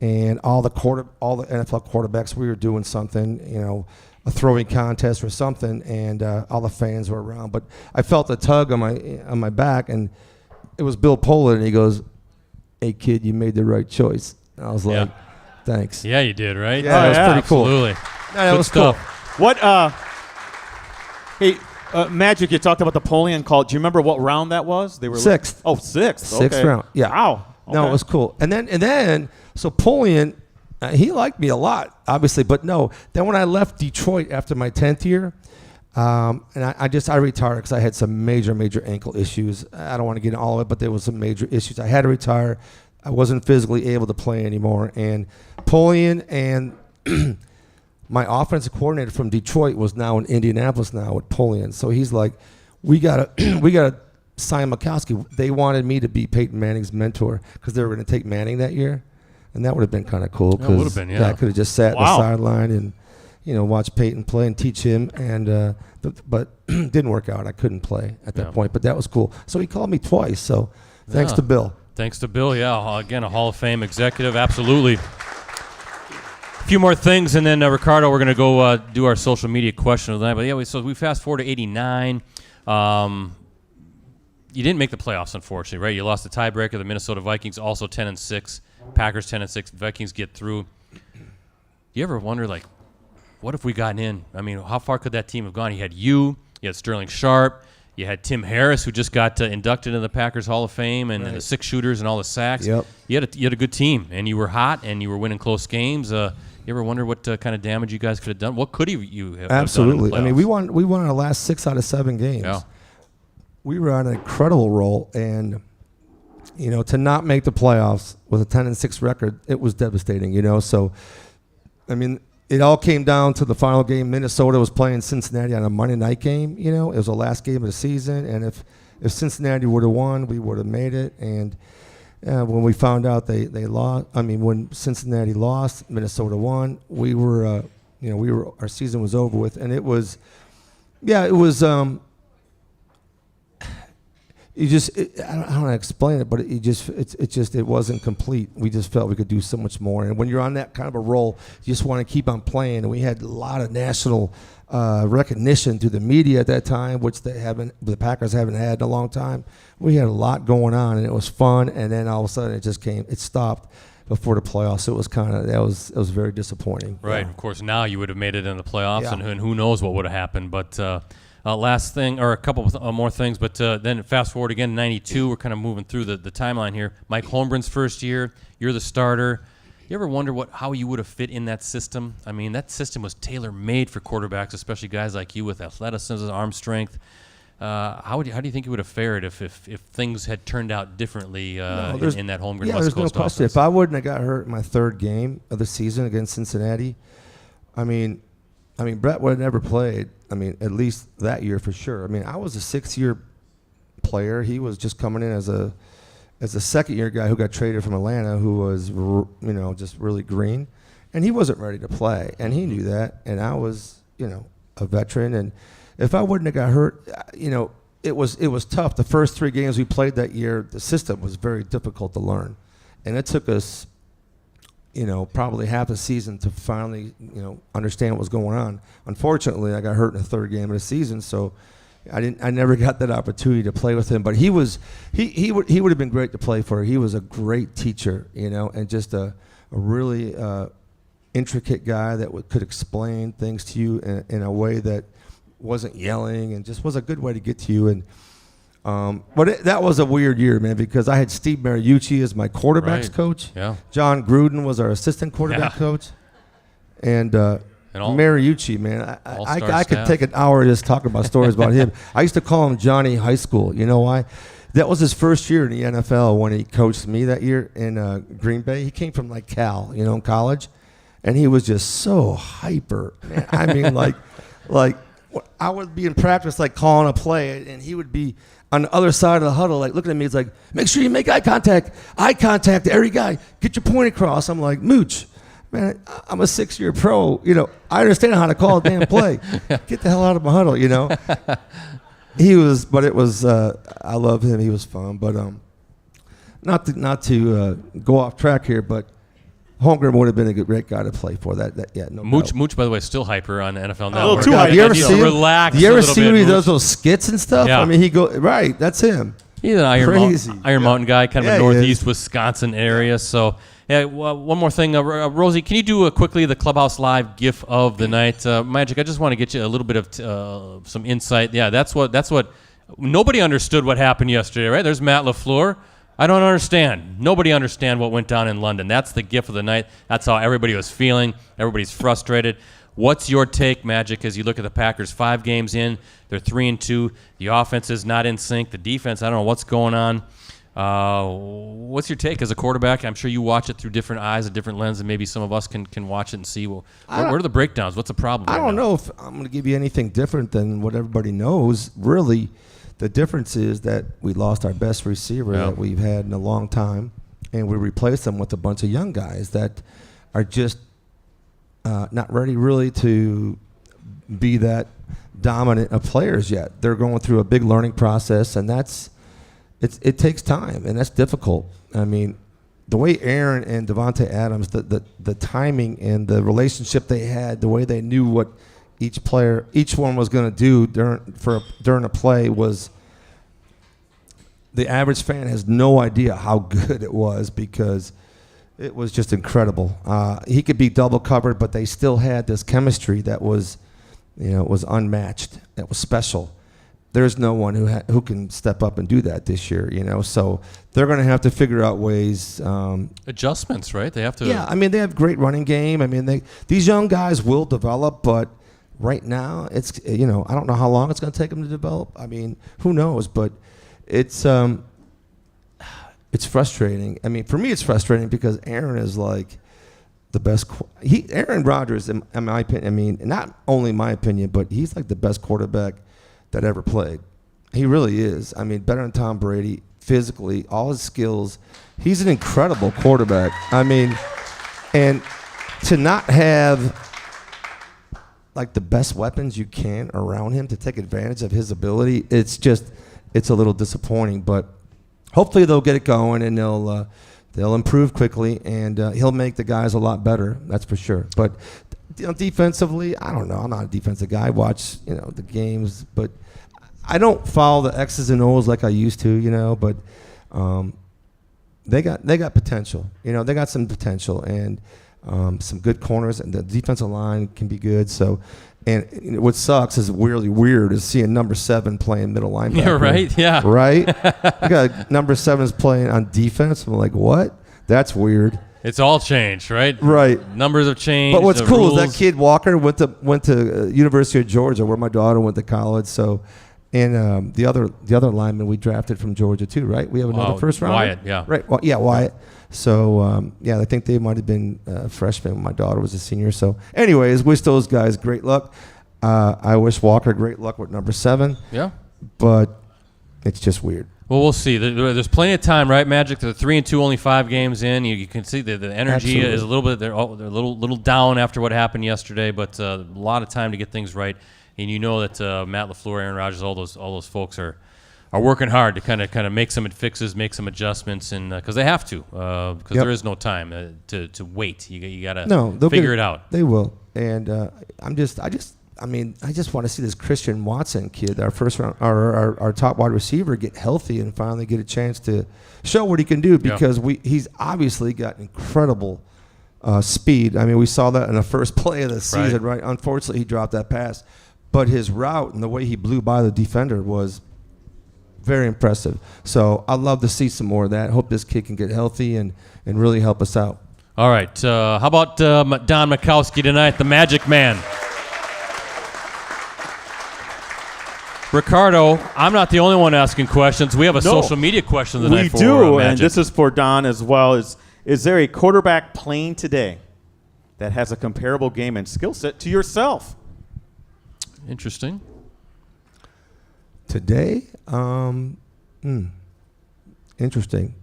and all the NFL quarterbacks, we were doing something, a throwing contest or something, and all the fans were around. But I felt a tug on my back, and it was Bill Polian, and he goes, "Hey kid, you made the right choice." And I was like, "Thanks." Yeah, you did, right? Yeah, that was pretty cool. Absolutely. That Good was stuff. cool. What? Hey, Magic, you talked about the Polian call. Do you remember what round that was? They were Sixth. Oh, sixth. Sixth Okay. round. Yeah. Wow. No, Okay. it was cool. And then so Polian, he liked me a lot, obviously, but no. Then when I left Detroit after my 10th year, and I retired because I had some major ankle issues. I don't want to get into all of it, but there was some major issues. I had to retire. I wasn't physically able to play anymore. And Polian and my offensive coordinator from Detroit was now in Indianapolis now with Polian. So he's like, we gotta sign Majkowski. They wanted me to be Peyton Manning's mentor because they were going to take Manning that year. And that would have been kind of cool. That would have been, yeah. I could have just sat on the sideline and, watch Peyton play and teach him. And but didn't work out. I couldn't play at that point. But that was cool. So he called me twice. So thanks to Bill. Thanks to Bill, yeah. Again, a Hall of Fame executive, absolutely. A few more things, and then Ricardo, we're going to go do our social media question of the night. But yeah, so we fast forward to '89. You didn't make the playoffs, unfortunately, right? You lost the tiebreaker. The Minnesota Vikings also 10-6. Packers 10-6. Vikings get through. Do you ever wonder, like, what if we gotten in? I mean, how far could that team have gone? You had Sterling Sharp, you had Tim Harris, who just got inducted into the Packers Hall of Fame, and the six shooters and all the sacks. Yep. You had a good team, and you were hot, and you were winning close games. You ever wonder what kind of damage you guys could have done? What could you have Absolutely. done in the playoffs? We won our last 6 out of 7 games. Yeah. We were on an incredible roll, and to not make the playoffs with a 10-6 record, it was devastating. So, it all came down to the final game. Minnesota was playing Cincinnati on a Monday night game. It was the last game of the season, and if Cincinnati would have won, we would have made it. And when we found out they lost, when Cincinnati lost, Minnesota won. Our season was over with, and it was. I don't know how to explain it, but it wasn't complete. We just felt we could do so much more. And when you're on that kind of a roll, you just want to keep on playing. And we had a lot of national recognition through the media at that time, which the Packers haven't had in a long time. We had a lot going on, and it was fun. And then all of a sudden, it stopped before the playoffs. So it was it was very disappointing. Right. Yeah. Of course, now you would have made it in the playoffs, Yeah. and who knows what would have happened. But last thing, or a couple more things, but then fast forward again to '92. We're kind of moving through the timeline here. Mike Holmgren's first year, you're the starter. You ever wonder how you would have fit in that system? That system was tailor-made for quarterbacks, especially guys like you with athleticism, arm strength. How do you think you would have fared if things had turned out differently in that Holmgren West there's Coast no question. offense? If I wouldn't have got hurt in my third game of the season against Cincinnati, Brett would have never played. At least that year for sure. I was a 6-year player. He was just coming in as a second-year guy who got traded from Atlanta, who was just really green, and he wasn't ready to play, and he knew that. And I was a veteran, and if I wouldn't have got hurt, it was tough. The first 3 games we played that year, the system was very difficult to learn, and it took us probably half a season to finally, understand what was going on. Unfortunately, I got hurt in the third game of the season, so, I never got that opportunity to play with him, but he would have been great to play for. He was a great teacher, and just a really intricate guy that could explain things to you in a way that wasn't yelling, and just was a good way to get to you. And but that was a weird year, man, because I had Steve Mariucci as my quarterbacks coach. Yeah. John Gruden was our assistant quarterback coach, and Mariucci, man, I could take an hour just talking about stories about him. I used to call him Johnny High School. You know why? That was his first year in the NFL when he coached me that year in Green Bay. He came from like Cal, in college, and he was just so hyper, man. I mean, like I would be in practice, like calling a play, and he would be on the other side of the huddle, like looking at me. He's like, "Make sure you make eye contact, every guy, get your point across." I'm like, "Mooch, man, I'm a 6-year pro. I understand how to call a damn play. Get the hell out of my huddle." I love him. He was fun, but not to go off track here, but Holmgren would have been a great guy to play for. No Mooch, doubt. Mooch, by the way, still hyper on NFL Network. A little too hyper. You ever see him? Relax. You ever see when he does those skits and stuff? Yeah. I mean, right. That's him. He's an Iron Mountain guy, kind of a northeast Wisconsin area. So, one more thing, Rosie, can you do quickly the Clubhouse Live GIF of the night? Magic, I just want to get you a little bit of some insight. Yeah, that's what nobody understood what happened yesterday, right? There's Matt LaFleur. I don't understand. Nobody understand what went down in London. That's the GIF of the night. That's how everybody was feeling. Everybody's frustrated. What's your take, Magic, as you look at the Packers 5 games in? They're 3-2. The offense is not in sync. The defense, I don't know what's going on. What's your take as a quarterback? I'm sure you watch it through different eyes, a different lens, and maybe some of us can watch it and see, where are the breakdowns? What's the problem? I don't know if I'm going to give you anything different than what everybody knows. Really, the difference is that we lost our best receiver that we've had in a long time, and we replaced him with a bunch of young guys that are just not ready really to be that dominant of players yet. They're going through a big learning process, and it takes time, and that's difficult. I mean, the way Aaron and Devontae Adams, the timing and the relationship they had, the way they knew what each one was going to do during a play was, the average fan has no idea how good it was, because it was just incredible. He could be double covered, but they still had this chemistry that was, was unmatched. That was special. There's no one who can step up and do that this year, So they're going to have to figure out ways. Adjustments, right? They have to. Yeah, I mean, they have great running game. I mean, these young guys will develop, but right now it's, I don't know how long it's going to take them to develop. I mean, who knows? But it's frustrating. I mean, for me, it's frustrating because Aaron is like the best. Aaron Rodgers, in my opinion. I mean, not only my opinion, but he's like the best quarterback that ever played. He really is. I mean, better than Tom Brady physically, all his skills. He's an incredible quarterback. I mean, and to not have like the best weapons you can around him to take advantage of his ability, it's a little disappointing. But hopefully they'll get it going, and they'll improve quickly, and he'll make the guys a lot better. That's for sure. But defensively, I don't know. I'm not a defensive guy. I watch, the games, but I don't follow the X's and O's like I used to, But they got potential. They got some potential, and some good corners, and the defensive line can be good. So, and what sucks is really weird is seeing number 7 playing middle linebacker. Yeah, right. Yeah, right. I got number 7's playing on defense. I'm like, what? That's weird. It's all changed, right? Right. Numbers have changed. But what's cool rules. is that kid Walker went to University of Georgia, where my daughter went to college. So, and the other lineman we drafted from Georgia too, right? We have another first round. Wyatt, yeah. Right. Well, yeah, Wyatt. So I think they might have been freshmen when my daughter was a senior. So, anyways, wish those guys great luck. I wish Walker great luck with number 7. Yeah. But it's just weird. Well, we'll see. There's plenty of time, right, Magic? They're 3-2, only 5 games in. You can see the energy Absolutely. is a little bit. They're a little down after what happened yesterday, but a lot of time to get things right. And you know that Matt LaFleur, Aaron Rodgers, all those folks are working hard to kind of make some fixes, make some adjustments, and because they have to, because there is no time to wait. You got to figure it out. They will, and I just I mean, I just want to see this Christian Watson kid, our first round, our top wide receiver, get healthy and finally get a chance to show what he can do because he's obviously got incredible speed. I mean, we saw that in the first play of the season, right? Unfortunately, he dropped that pass, but his route and the way he blew by the defender was very impressive. So I'd love to see some more of that. Hope this kid can get healthy and really help us out. All right. How about Don Majkowski tonight, the Magic Man? Ricardo, I'm not the only one asking questions. We have a social media question tonight. We for do, Magic. and this is for Don as well. Is there a quarterback playing today that has a comparable game and skill set to yourself? Interesting. Today, interesting.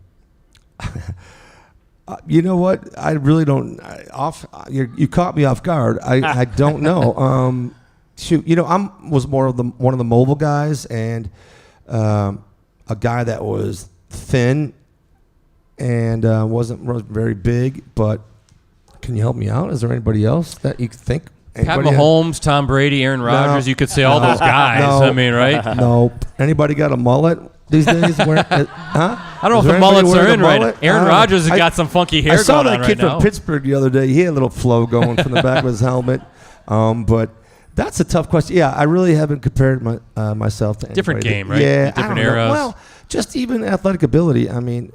You know what? I really don't. You caught me off guard. I don't know. Shoot, you know, was more of one of the mobile guys and a guy that was thin and wasn't very big. But can you help me out? Is there anybody else that you think? Pat Mahomes, Tom Brady, Aaron Rodgers. You could say all those guys. No, I mean, right? No. Anybody got a mullet these days? Huh? I don't know if the mullets are in right. Aaron Rodgers has got some funky hair going on right now. I saw that kid from Pittsburgh the other day. He had a little flow going from the back of his helmet. But that's a tough question. Yeah, I really haven't compared myself to anybody. Different game, right? Yeah, different I don't eras. know. Well, just even athletic ability. I mean,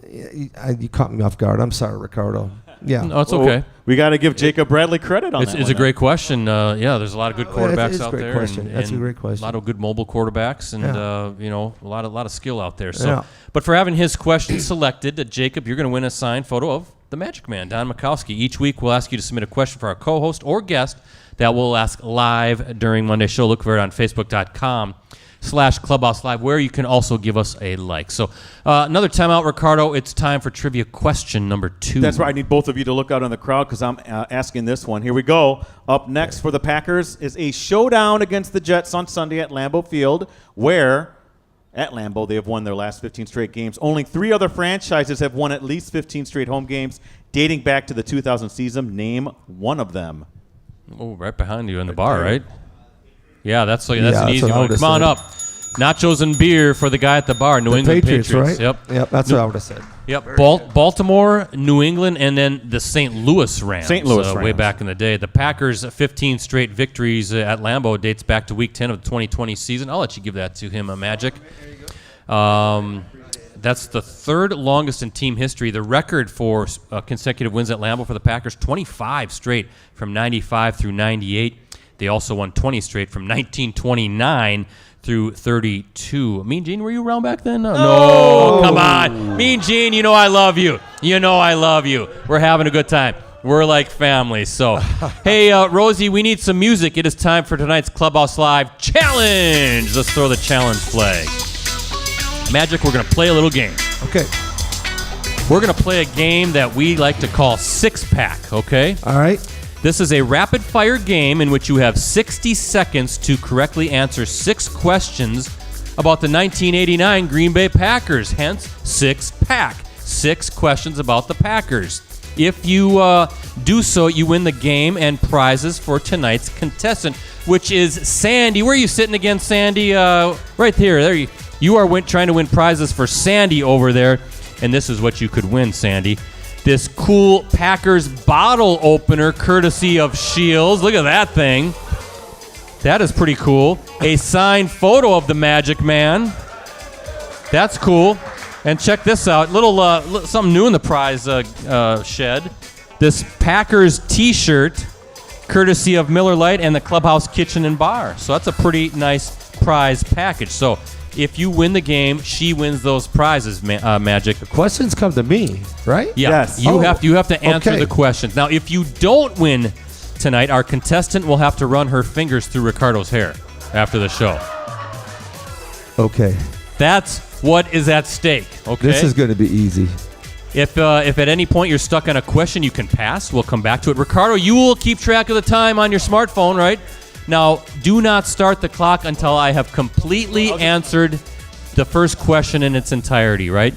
you caught me off guard. I'm sorry, Ricardo. Yeah. No, it's okay. We got to give Jacob Bradley credit on that. It's a great question. There's a lot of good quarterbacks out there. That's a great question. A lot of good mobile quarterbacks, and a lot of skill out there. So, Yeah. but for having his question selected, Jacob, you're going to win a signed photo of the Magic Man, Don Majkowski. Each week, we'll ask you to submit a question for our co-host or guest that we'll ask live during Monday's show. Look for it on Facebook.com/Clubhouse Live, where you can also give us a like. So another timeout, Ricardo. It's time for trivia question number 2. That's right. I need both of you to look out in the crowd because I'm asking this one. Here we go. Up next for the Packers is a showdown against the Jets on Sunday at Lambeau Field, where at Lambeau they have won their last 15 straight games. Only 3 other franchises have won at least 15 straight home games dating back to the 2000 season. Name one of them. Oh, right behind you in the bar, right? Yeah, that's an easy what I one. would've Come on said. up. Nachos and beer for the guy at the bar. New England Patriots, right? Yep. That's what I would have said. Yep. Baltimore, New England, and then the St. Louis Rams. St. Louis Rams. Way back in the day. The Packers' 15 straight victories at Lambeau dates back to Week 10 of the 2020 season. I'll let you give that to him, Magic. That's the 3rd longest in team history. The record for consecutive wins at Lambeau for the Packers, 25 straight from 95 through 98. They also won 20 straight from 1929 through 32. Mean Gene, were you around back then? No, come on. Mean Gene, you know I love you. We're having a good time. We're like family. So, hey, Rosie, we need some music. It is time for tonight's Clubhouse Live Challenge. Let's throw the challenge flag. Magic, we're going to play a little game. Okay. We're going to play a game that we like to call Six Pack, okay? All right. This is a rapid-fire game in which you have 60 seconds to correctly answer 6 questions about the 1989 Green Bay Packers, hence Six Pack. 6 questions about the Packers. If you do so, you win the game and prizes for tonight's contestant, which is Sandy. Where are you sitting again, Sandy? Right here. There you are trying to win prizes for Sandy over there, and this is what you could win, Sandy. This cool Packers bottle opener courtesy of Shields. Look at that thing. That is pretty cool. A signed photo of the Magic Man. That's cool. And check this out. Little something new in the prize shed. This Packers t-shirt courtesy of Miller Lite and the Clubhouse Kitchen and Bar. So that's a pretty nice prize package. So if you win the game, she wins those prizes, Magic. The questions come to me, right? Yeah. Yes. You have to answer okay. the questions. Now, if you don't win tonight, our contestant will have to run her fingers through Ricardo's hair after the show. Okay. That's what is at stake, okay? This is going to be easy. If at any point you're stuck on a question, you can pass. We'll come back to it. Ricardo, you will keep track of the time on your smartphone, right? Now, do not start the clock until I have completely answered the first question in its entirety, right?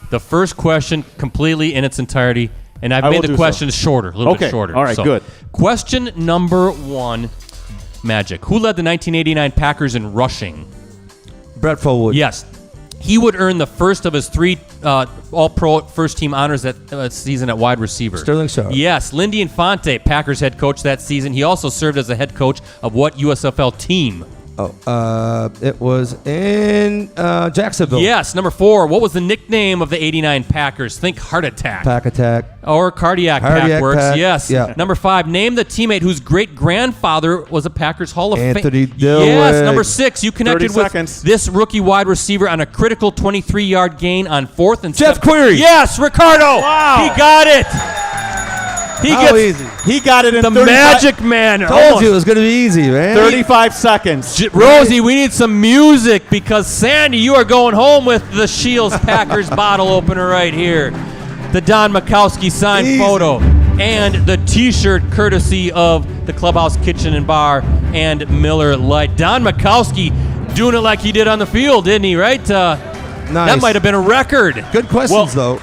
The first question completely in its entirety. And I've made the questions shorter, a little bit shorter. All right, good. Question number 1. Magic. Who led the 1989 Packers in rushing? Brett Fullwood. Yes. He would earn the first of his 3 All-Pro first-team honors that season at wide receiver. Sterling Sharp. Yes. Lindy Infante, Packers head coach that season. He also served as a head coach of what USFL team? It was in Jacksonville. Yes. Number 4, what was the nickname of the 89 Packers? Think heart attack. Pack attack. Or cardiac pack works. pack. Yes. Yeah. Number 5, name the teammate whose great-grandfather was a Packers Hall of Fame. Anthony Dillard. Yes. Number 6, you connected 30 with seconds. this rookie wide receiver on a critical 23-yard gain on 4th and Jeff 7. Query. Yes, Ricardo. Wow. He got it. Easy. He got it in The 35 Magic Man. Told you it was going to be easy, man. 35 seconds. Rosie, we need some music because Sandy, you are going home with the Shields Packers bottle opener right here. The Don Majkowski signed Easy. photo and the T-shirt courtesy of the Clubhouse Kitchen and Bar and Miller Lite. Don Majkowski doing it like he did on the field, didn't he? Right? Nice. That might have been a record. Good questions, though.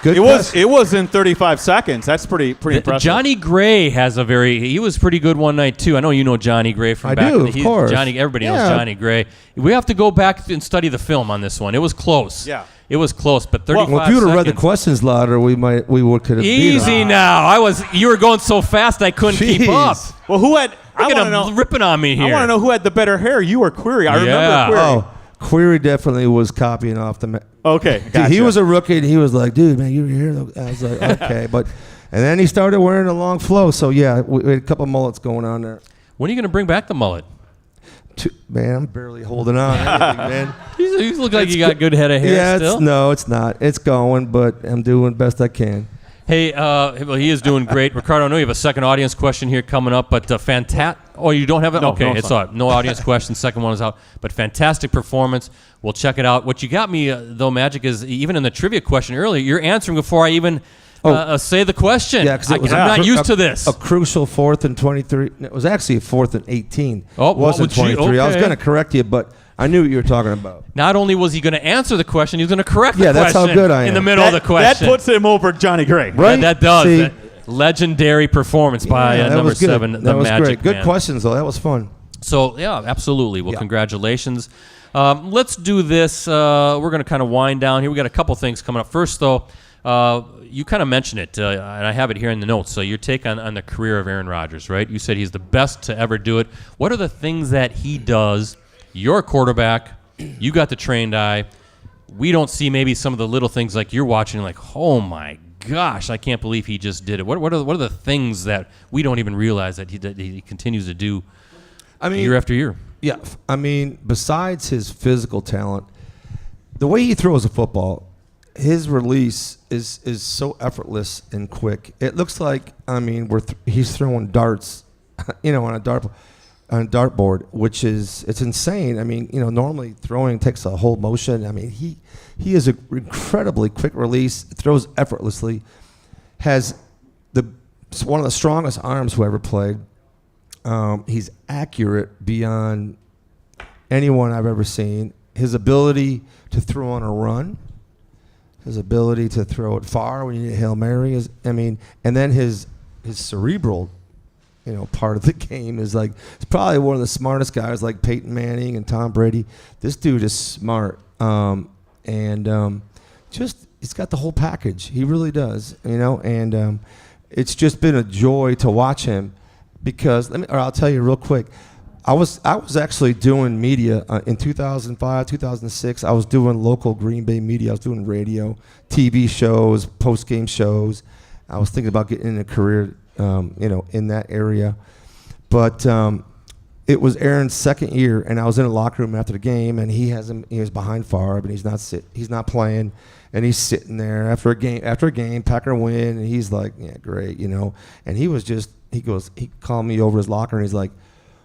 Good It was in 35 seconds. That's pretty impressive. Johnny Gray he was pretty good one night too. I know you know Johnny Gray from I back do, in of course. Everybody knows Yeah. Johnny Gray. We have to go back and study the film on this one. It was close. Yeah. It was close, but 35 Well, if you would have read the seconds. questions louder, we could have beat Easy them. now. You were going so fast I couldn't keep Jeez. up. Well, who had? I Look want at to him know. ripping on me here. I want to know who had the better hair. You or Query? I Yeah. remember Query. Oh, Query definitely was copying off the. Okay, Dude, gotcha. he was a rookie, and he was like, "Dude, man, you here?" I was like, "Okay," and then he started wearing a long flow. So yeah, we had a couple mullets going on there. When are you going to bring back the mullet? Man, I'm barely holding on, anything, man. You look like you got good head of hair Yeah, still. it's not. It's going, but I'm doing best I can. Hey, well, he is doing great. Ricardo, I know you have a second audience question here coming up, but Oh, you don't have it? No, Okay, no, it's all right. No audience question. Second one is out. But fantastic performance. We'll check it out. What you got me, though, Magic, is even in the trivia question earlier, you're answering before I even say the question. Yeah, because it was I'm not used to this. A crucial 4th and 23. It was actually a 4th and 18. Oh, it wasn't gee, 23. I was okay. going to correct you, but I knew what you were talking about. Not only was he going to answer the question, he was going to correct the Yeah, that's question how good I am. in the middle of the question. That puts him over Johnny Gray. Right? That does. See? That legendary performance by that number was good. 7, That the was Magic great. Good Man. questions, though. That was fun. So, yeah, absolutely. Well, Yeah. congratulations. Let's do this. We're going to kind of wind down here. We got a couple things coming up. First, though, you kind of mentioned it, and I have it here in the notes. So your take on the career of Aaron Rodgers, right? You said he's the best to ever do it. What are the things that he does? You're a quarterback. You got the trained eye. We don't see maybe some of the little things like you're watching like, oh, my gosh, I can't believe he just did it. What are the things that we don't even realize that he continues to do year after year? Yeah, I mean, besides his physical talent, the way he throws a football, his release is so effortless and quick. It looks like, I mean, he's throwing darts, on a dartboard, which it's insane. I mean, normally throwing takes a whole motion. I mean, he is an incredibly quick release, throws effortlessly, has one of the strongest arms who ever played. He's accurate beyond anyone I've ever seen. His ability to throw on a run, his ability to throw it far when you need a Hail Mary and then his cerebral, part of the game is like, he's probably one of the smartest guys like Peyton Manning and Tom Brady. This dude is smart. He's got the whole package. He really does, and it's just been a joy to watch him. Because I'll tell you real quick, I was actually doing media in 2005, 2006. I was doing local Green Bay media. I was doing radio, TV shows, post game shows. I was thinking about getting in a career, in that area. But it was Aaron's second year, and I was in a locker room after the game, and he was behind Favre, and he's not playing, and he's sitting there after a game, Packer win, and he's like, yeah, great, and he called me over his locker, and he's like,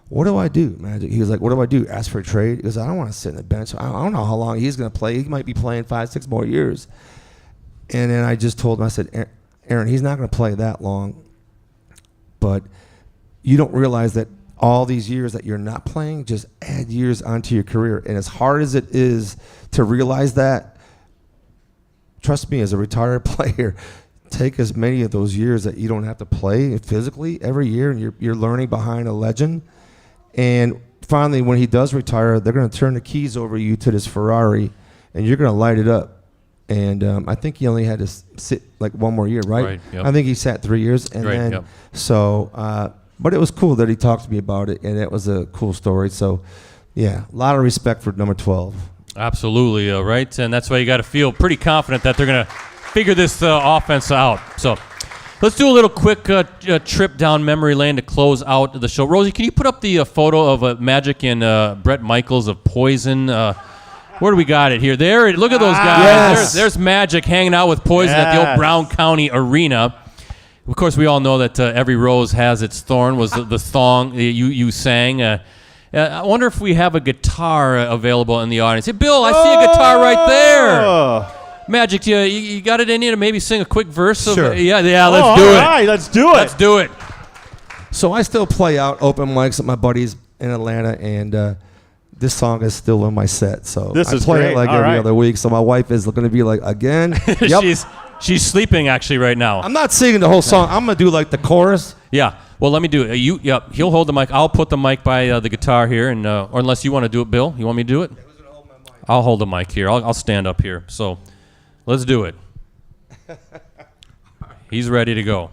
what do I do, Magic? He was like, what do I do? Ask for a trade? He goes, I don't want to sit in the bench. I don't know how long he's going to play. He might be playing 5-6 more years. And then I just told him, I said, Aaron, he's not going to play that long, but you don't realize that all these years that you're not playing just add years onto your career. And as hard as it is to realize that, trust me, as a retired player, take as many of those years that you don't have to play physically every year, and you're learning behind a legend. And finally, when he does retire, they're going to turn the keys over you to this Ferrari, and you're going to light it up. And I think he only had to sit like one more year, right? Right, yep. I think he sat 3 years. And Right, then, yep. so, but it was cool that he talked to me about it, and it was a cool story. So, yeah, a lot of respect for number 12. Absolutely, right? And that's why you got to feel pretty confident that they're going to figure this offense out. So let's do a little quick trip down memory lane to close out the show. Rosie, can you put up the photo of Magic and Brett Michaels of Poison? Where do we got it here? There, look at those guys. Yes. There's Magic hanging out with Poison at the old Brown County Arena. Of course, we all know that every rose has its thorn was the song you sang. I wonder if we have a guitar available in the audience. Hey, Bill, I see a guitar right there. Magic, you got it in you to maybe sing a quick verse? Sure. Yeah, let's do it. All right, let's do it. Let's do it. So I still play out open mics with my buddies in Atlanta, and this song is still in my set. So This I is play great. it like All every right. other week. So my wife is going to be like, again? Yep. She's sleeping actually right now. I'm not singing the whole song. I'm going to do like the chorus. Yeah. Well, let me do it. He'll hold the mic. I'll put the mic by the guitar here, and or unless you want to do it, Bill. You want me to do it? I'll hold the mic here. I'll stand up here. So let's do it. He's ready to go.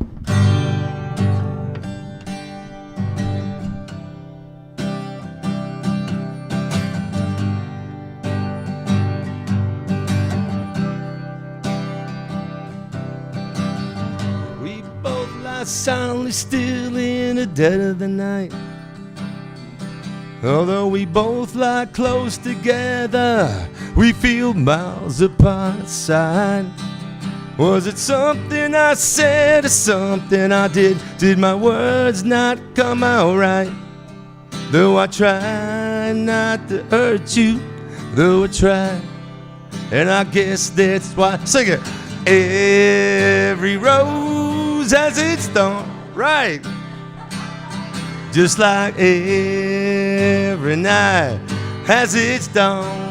We both lie silently still in the dead of the night. Although we both lie close together, we feel miles apart inside. Was it something I said or something I did? Did my words not come out right? Though I try not to hurt you, though I try, and I guess that's why. Sing it. Every rose has its thorn, right? Just like every night has its dawn.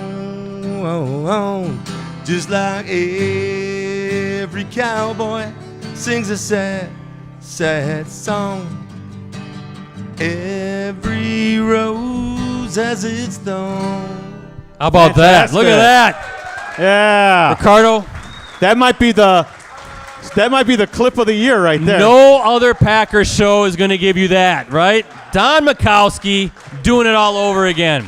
Just like every cowboy sings a sad, sad song. Every rose has its thorn. How about that? Look at that. Yeah. Ricardo, That might be the clip of the year right there. no other Packers show is going to give you that, right? Don Majkowski doing it all over again.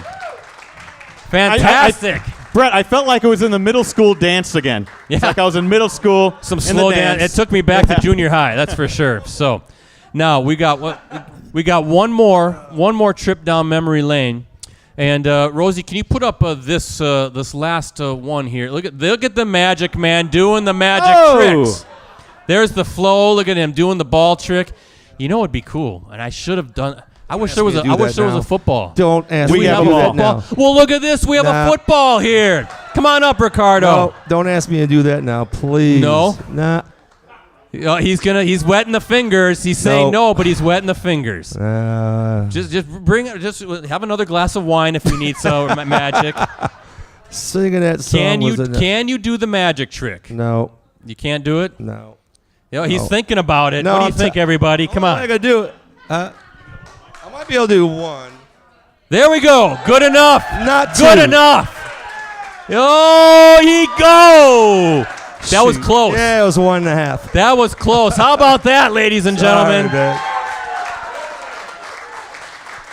Fantastic. Brett, I felt like it was in the middle school dance again. It's Yeah. like I was in middle school. Some in slow the dance. It took me back to junior high, that's for sure. So now we got one more trip down memory lane. And Rosie, can you put up this last one here? Look at the Magic Man doing the magic tricks. There's the flow. Look at him doing the ball trick. You know what'd be cool, and I should have done. I wish there was a football. Don't ask We me to have do a that ball. now. Well, look at this. We have a football here. Come on up, Ricardo. No, don't ask me to do that now, please. No? Nah. He's wetting the fingers. He's saying no, but he's wetting the fingers. Just have another glass of wine if you need some Magic. Singing that song. Can you do the magic trick? No. You can't do it? No. He's thinking about it. No, What do you think, everybody? Come I on. gotta do it. I might be able to do one. There we go. Good enough. Not two. Good enough. Oh, he go. That was close. Yeah, it was 1.5. That was close. How about that, ladies and gentlemen? Sorry, man.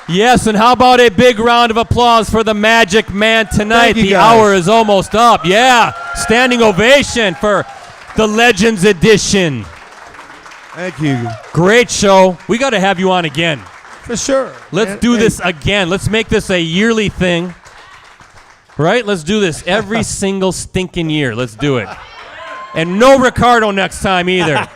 Yes, and how about a big round of applause for the Magic Man tonight? Thank you, The guys. hour is almost up. Yeah, standing ovation for the Legends Edition. Thank you. Great show. We got to have you on again. For sure. Let's do this again. Let's make this a yearly thing. Right? Let's do this every single stinking year. Let's do it. And no Ricardo next time either.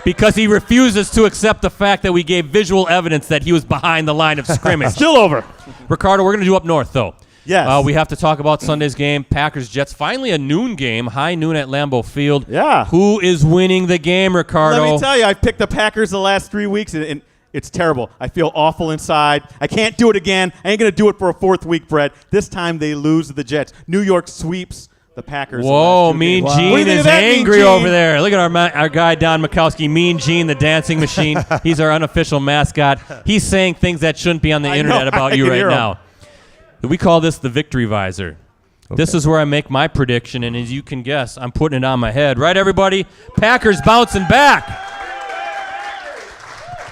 Because he refuses to accept the fact that we gave visual evidence that he was behind the line of scrimmage. Still over. Ricardo, we're going to do up north, though. Yes. We have to talk about Sunday's game, Packers-Jets. Finally a noon game, high noon at Lambeau Field. Yeah. Who is winning the game, Ricardo? Let me tell you, I've picked the Packers the last 3 weeks, and it's terrible. I feel awful inside. I can't do it again. I ain't going to do it for a fourth week, Brett. This time they lose to the Jets. New York sweeps the Packers. Whoa, Mean What do Gene you think is of that, Mean angry Gene? over there. Look at our guy, Don Majkowski, Mean Gene, the dancing machine. He's our unofficial mascot. He's saying things that shouldn't be on the internet about you I right hear him. now. We call this the Victory Visor. Okay. This is where I make my prediction, and as you can guess, I'm putting it on my head. Right, everybody? Packers bouncing back.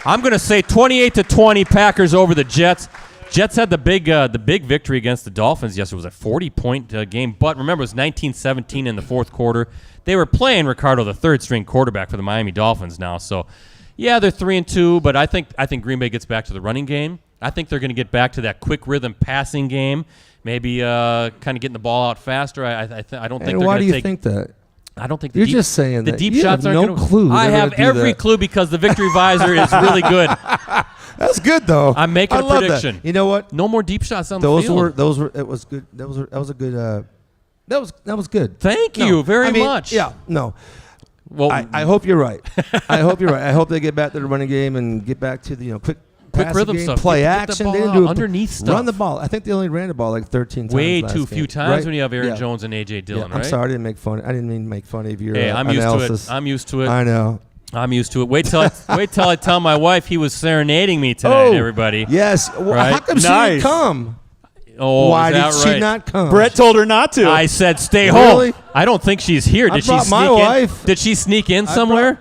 I'm going to say 28-20 Packers over the Jets. Jets had the big victory against the Dolphins yesterday. It was a 40-point game, but remember, it was 19-17 in the fourth quarter. They were playing Ricardo, the third-string quarterback for the Miami Dolphins now. So, yeah, they're 3-2, but I think Green Bay gets back to the running game. I think they're going to get back to that quick rhythm passing game, maybe kind of getting the ball out faster. I don't think they're going to take. Why do you think that? I don't think You're just saying the that. deep You shots have aren't no gonna, clue I they're have gonna do every that. clue because the Victory Visor is really good. That's good though. I'm making I a love prediction. That. You know what? No more deep shots on Those the field. Those were. It was good. That was a good. That was good. Thank No, you very I mean, much. Yeah. No. Well, I hope you're right. I hope you're right. I hope they get back to the running game and get back to the quick passing rhythm game, stuff. play Get the action. ball They didn't out, do underneath stuff. Run the ball. I think they only ran the ball like 13 times. way last too game, few times right? when you have Aaron Yeah. Jones and AJ Dillon, Yeah, right? I'm sorry, I didn't mean to make fun of your Hey, I'm analysis. used to it. I'm used to it. I know. I'm used to it. Wait till I tell my wife he was serenading me tonight, everybody. Yes. Well, Right? how come she Nice. didn't come? Oh, Why is did that she right? not come? Brett told her not to. I said stay Really? home. I don't think she's here. I Did she brought sneak my in? wife. Did she sneak in somewhere?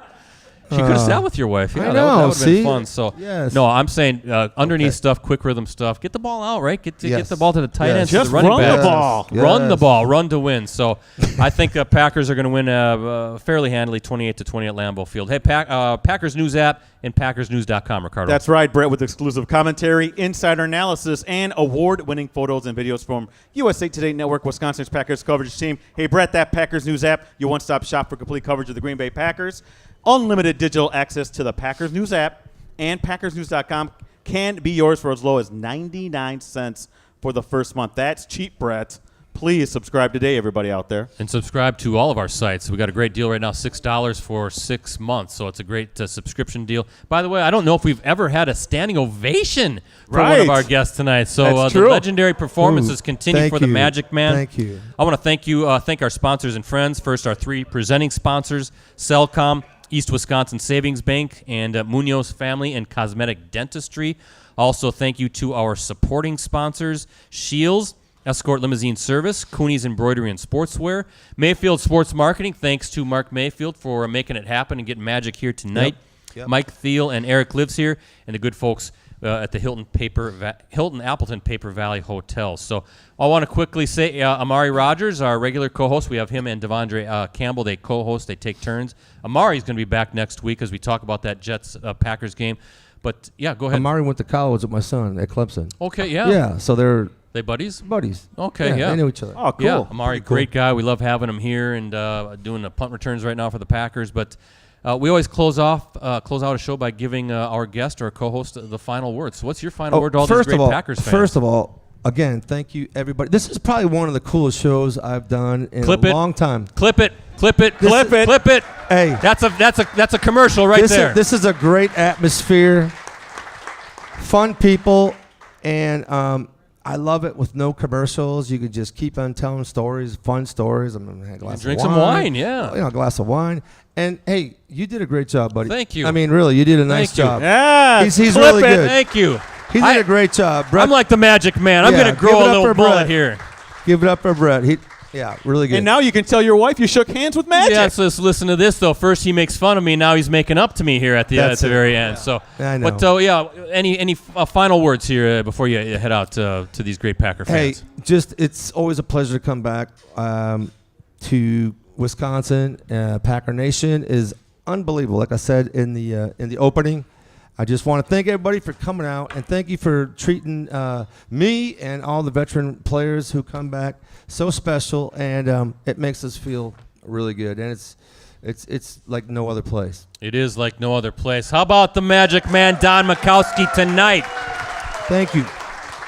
She could have sat with your wife. Yeah, I that would know, have been see? fun. So, Yes. no, I'm saying underneath Okay. stuff, quick rhythm stuff. Get the ball out, right? Get Yes. the ball to the tight Yes. ends, to Just the running run the backs. ball. Yes. Run the ball, run to win. So I think the Packers are going to win fairly handily, 28-20 at Lambeau Field. Hey, Packers News app and PackersNews.com, Ricardo. That's right, Brett, with exclusive commentary, insider analysis, and award-winning photos and videos from USA Today Network, Wisconsin's Packers coverage team. Hey, Brett, that Packers News app, your one-stop shop for complete coverage of the Green Bay Packers. Unlimited digital access to the Packers News app and PackersNews.com can be yours for as low as 99 cents for the first month. That's cheap, Brett. Please subscribe today, everybody out there. And subscribe to all of our sites. We got a great deal right now, $6 for 6 months. So it's a great subscription deal. By the way, I don't know if we've ever had a standing ovation for one of Right. our guests tonight. So That's the true. legendary performances Ooh, continue thank for the you. Magic Man. Thank you. I want to thank our sponsors and friends. First, our three presenting sponsors, Cellcom, East Wisconsin Savings Bank, and Munoz Family and Cosmetic Dentistry. Also, thank you to our supporting sponsors, Shields, Escort Limousine Service, Cooney's Embroidery and Sportswear, Mayfield Sports Marketing. Thanks to Mark Mayfield for making it happen and getting magic here tonight. Yep. Mike Thiel and Eric lives here, and the good folks at the Hilton Appleton Paper Valley Hotel. So I want to quickly say Amari Rodgers, our regular co-host. We have him and Devondre Campbell. They co-host. They take turns. Amari's going to be back next week as we talk about that Jets-Packers game. But, yeah, go ahead. Amari went to college with my son at Clemson. Okay, yeah. Yeah, so they're They buddies? buddies. Okay, yeah. They know each other. Oh, cool. Yeah, Amari, Pretty cool. great guy. We love having him here and doing the punt returns right now for the Packers. But we always close out a show by giving our guest or our co-host the final word. So what's your final word to all these great Packers fans? First of all, again, thank you, everybody. This is probably one of the coolest shows I've done in Clip a it. long time. Clip it. Clip it. This Clip is- it. Clip it. Hey, That's a commercial right there. This is a great atmosphere, fun people, and I love it with no commercials. You could just keep on telling stories, fun stories. I'm gonna have a glass Drink of some wine, yeah. a glass of wine. And hey, you did a great job, buddy. Thank you. I mean, really, you did a nice Thank you. job. Yeah, He's clip really it. good. Thank you. He did a great job, Brett. I'm like the Magic Man. I'm Yeah, going to give grow it a up little for bullet Brett. here. Give it up for Brett. Yeah, really good. And now you can tell your wife you shook hands with Magic. Yeah, so let's listen to this, though. First, he makes fun of me. Now he's making up to me here at the That's it. very end. So, I know. But, any final words here before you head out to these great Packer Hey, fans? it's always a pleasure to come back to Wisconsin. Packer Nation is unbelievable. Like I said in the opening, I just want to thank everybody for coming out and thank you for treating me and all the veteran players who come back so special, and it makes us feel really good. And it's like no other place. It is like no other place. How about the Magic Man, Don Majkowski, tonight? Thank you.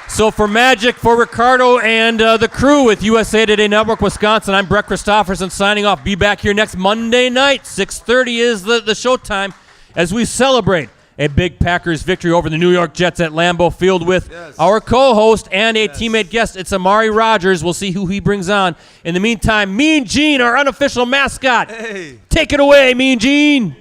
So for Magic, for Ricardo, and the crew with USA Today Network Wisconsin, I'm Brett Christopherson signing off. Be back here next Monday night. 6:30 is the showtime as we celebrate a big Packers victory over the New York Jets at Lambeau Field with our co-host and a teammate guest. It's Amari Rodgers. We'll see who he brings on. In the meantime, Mean Gene, our unofficial mascot. Hey. Take it away, Mean Gene.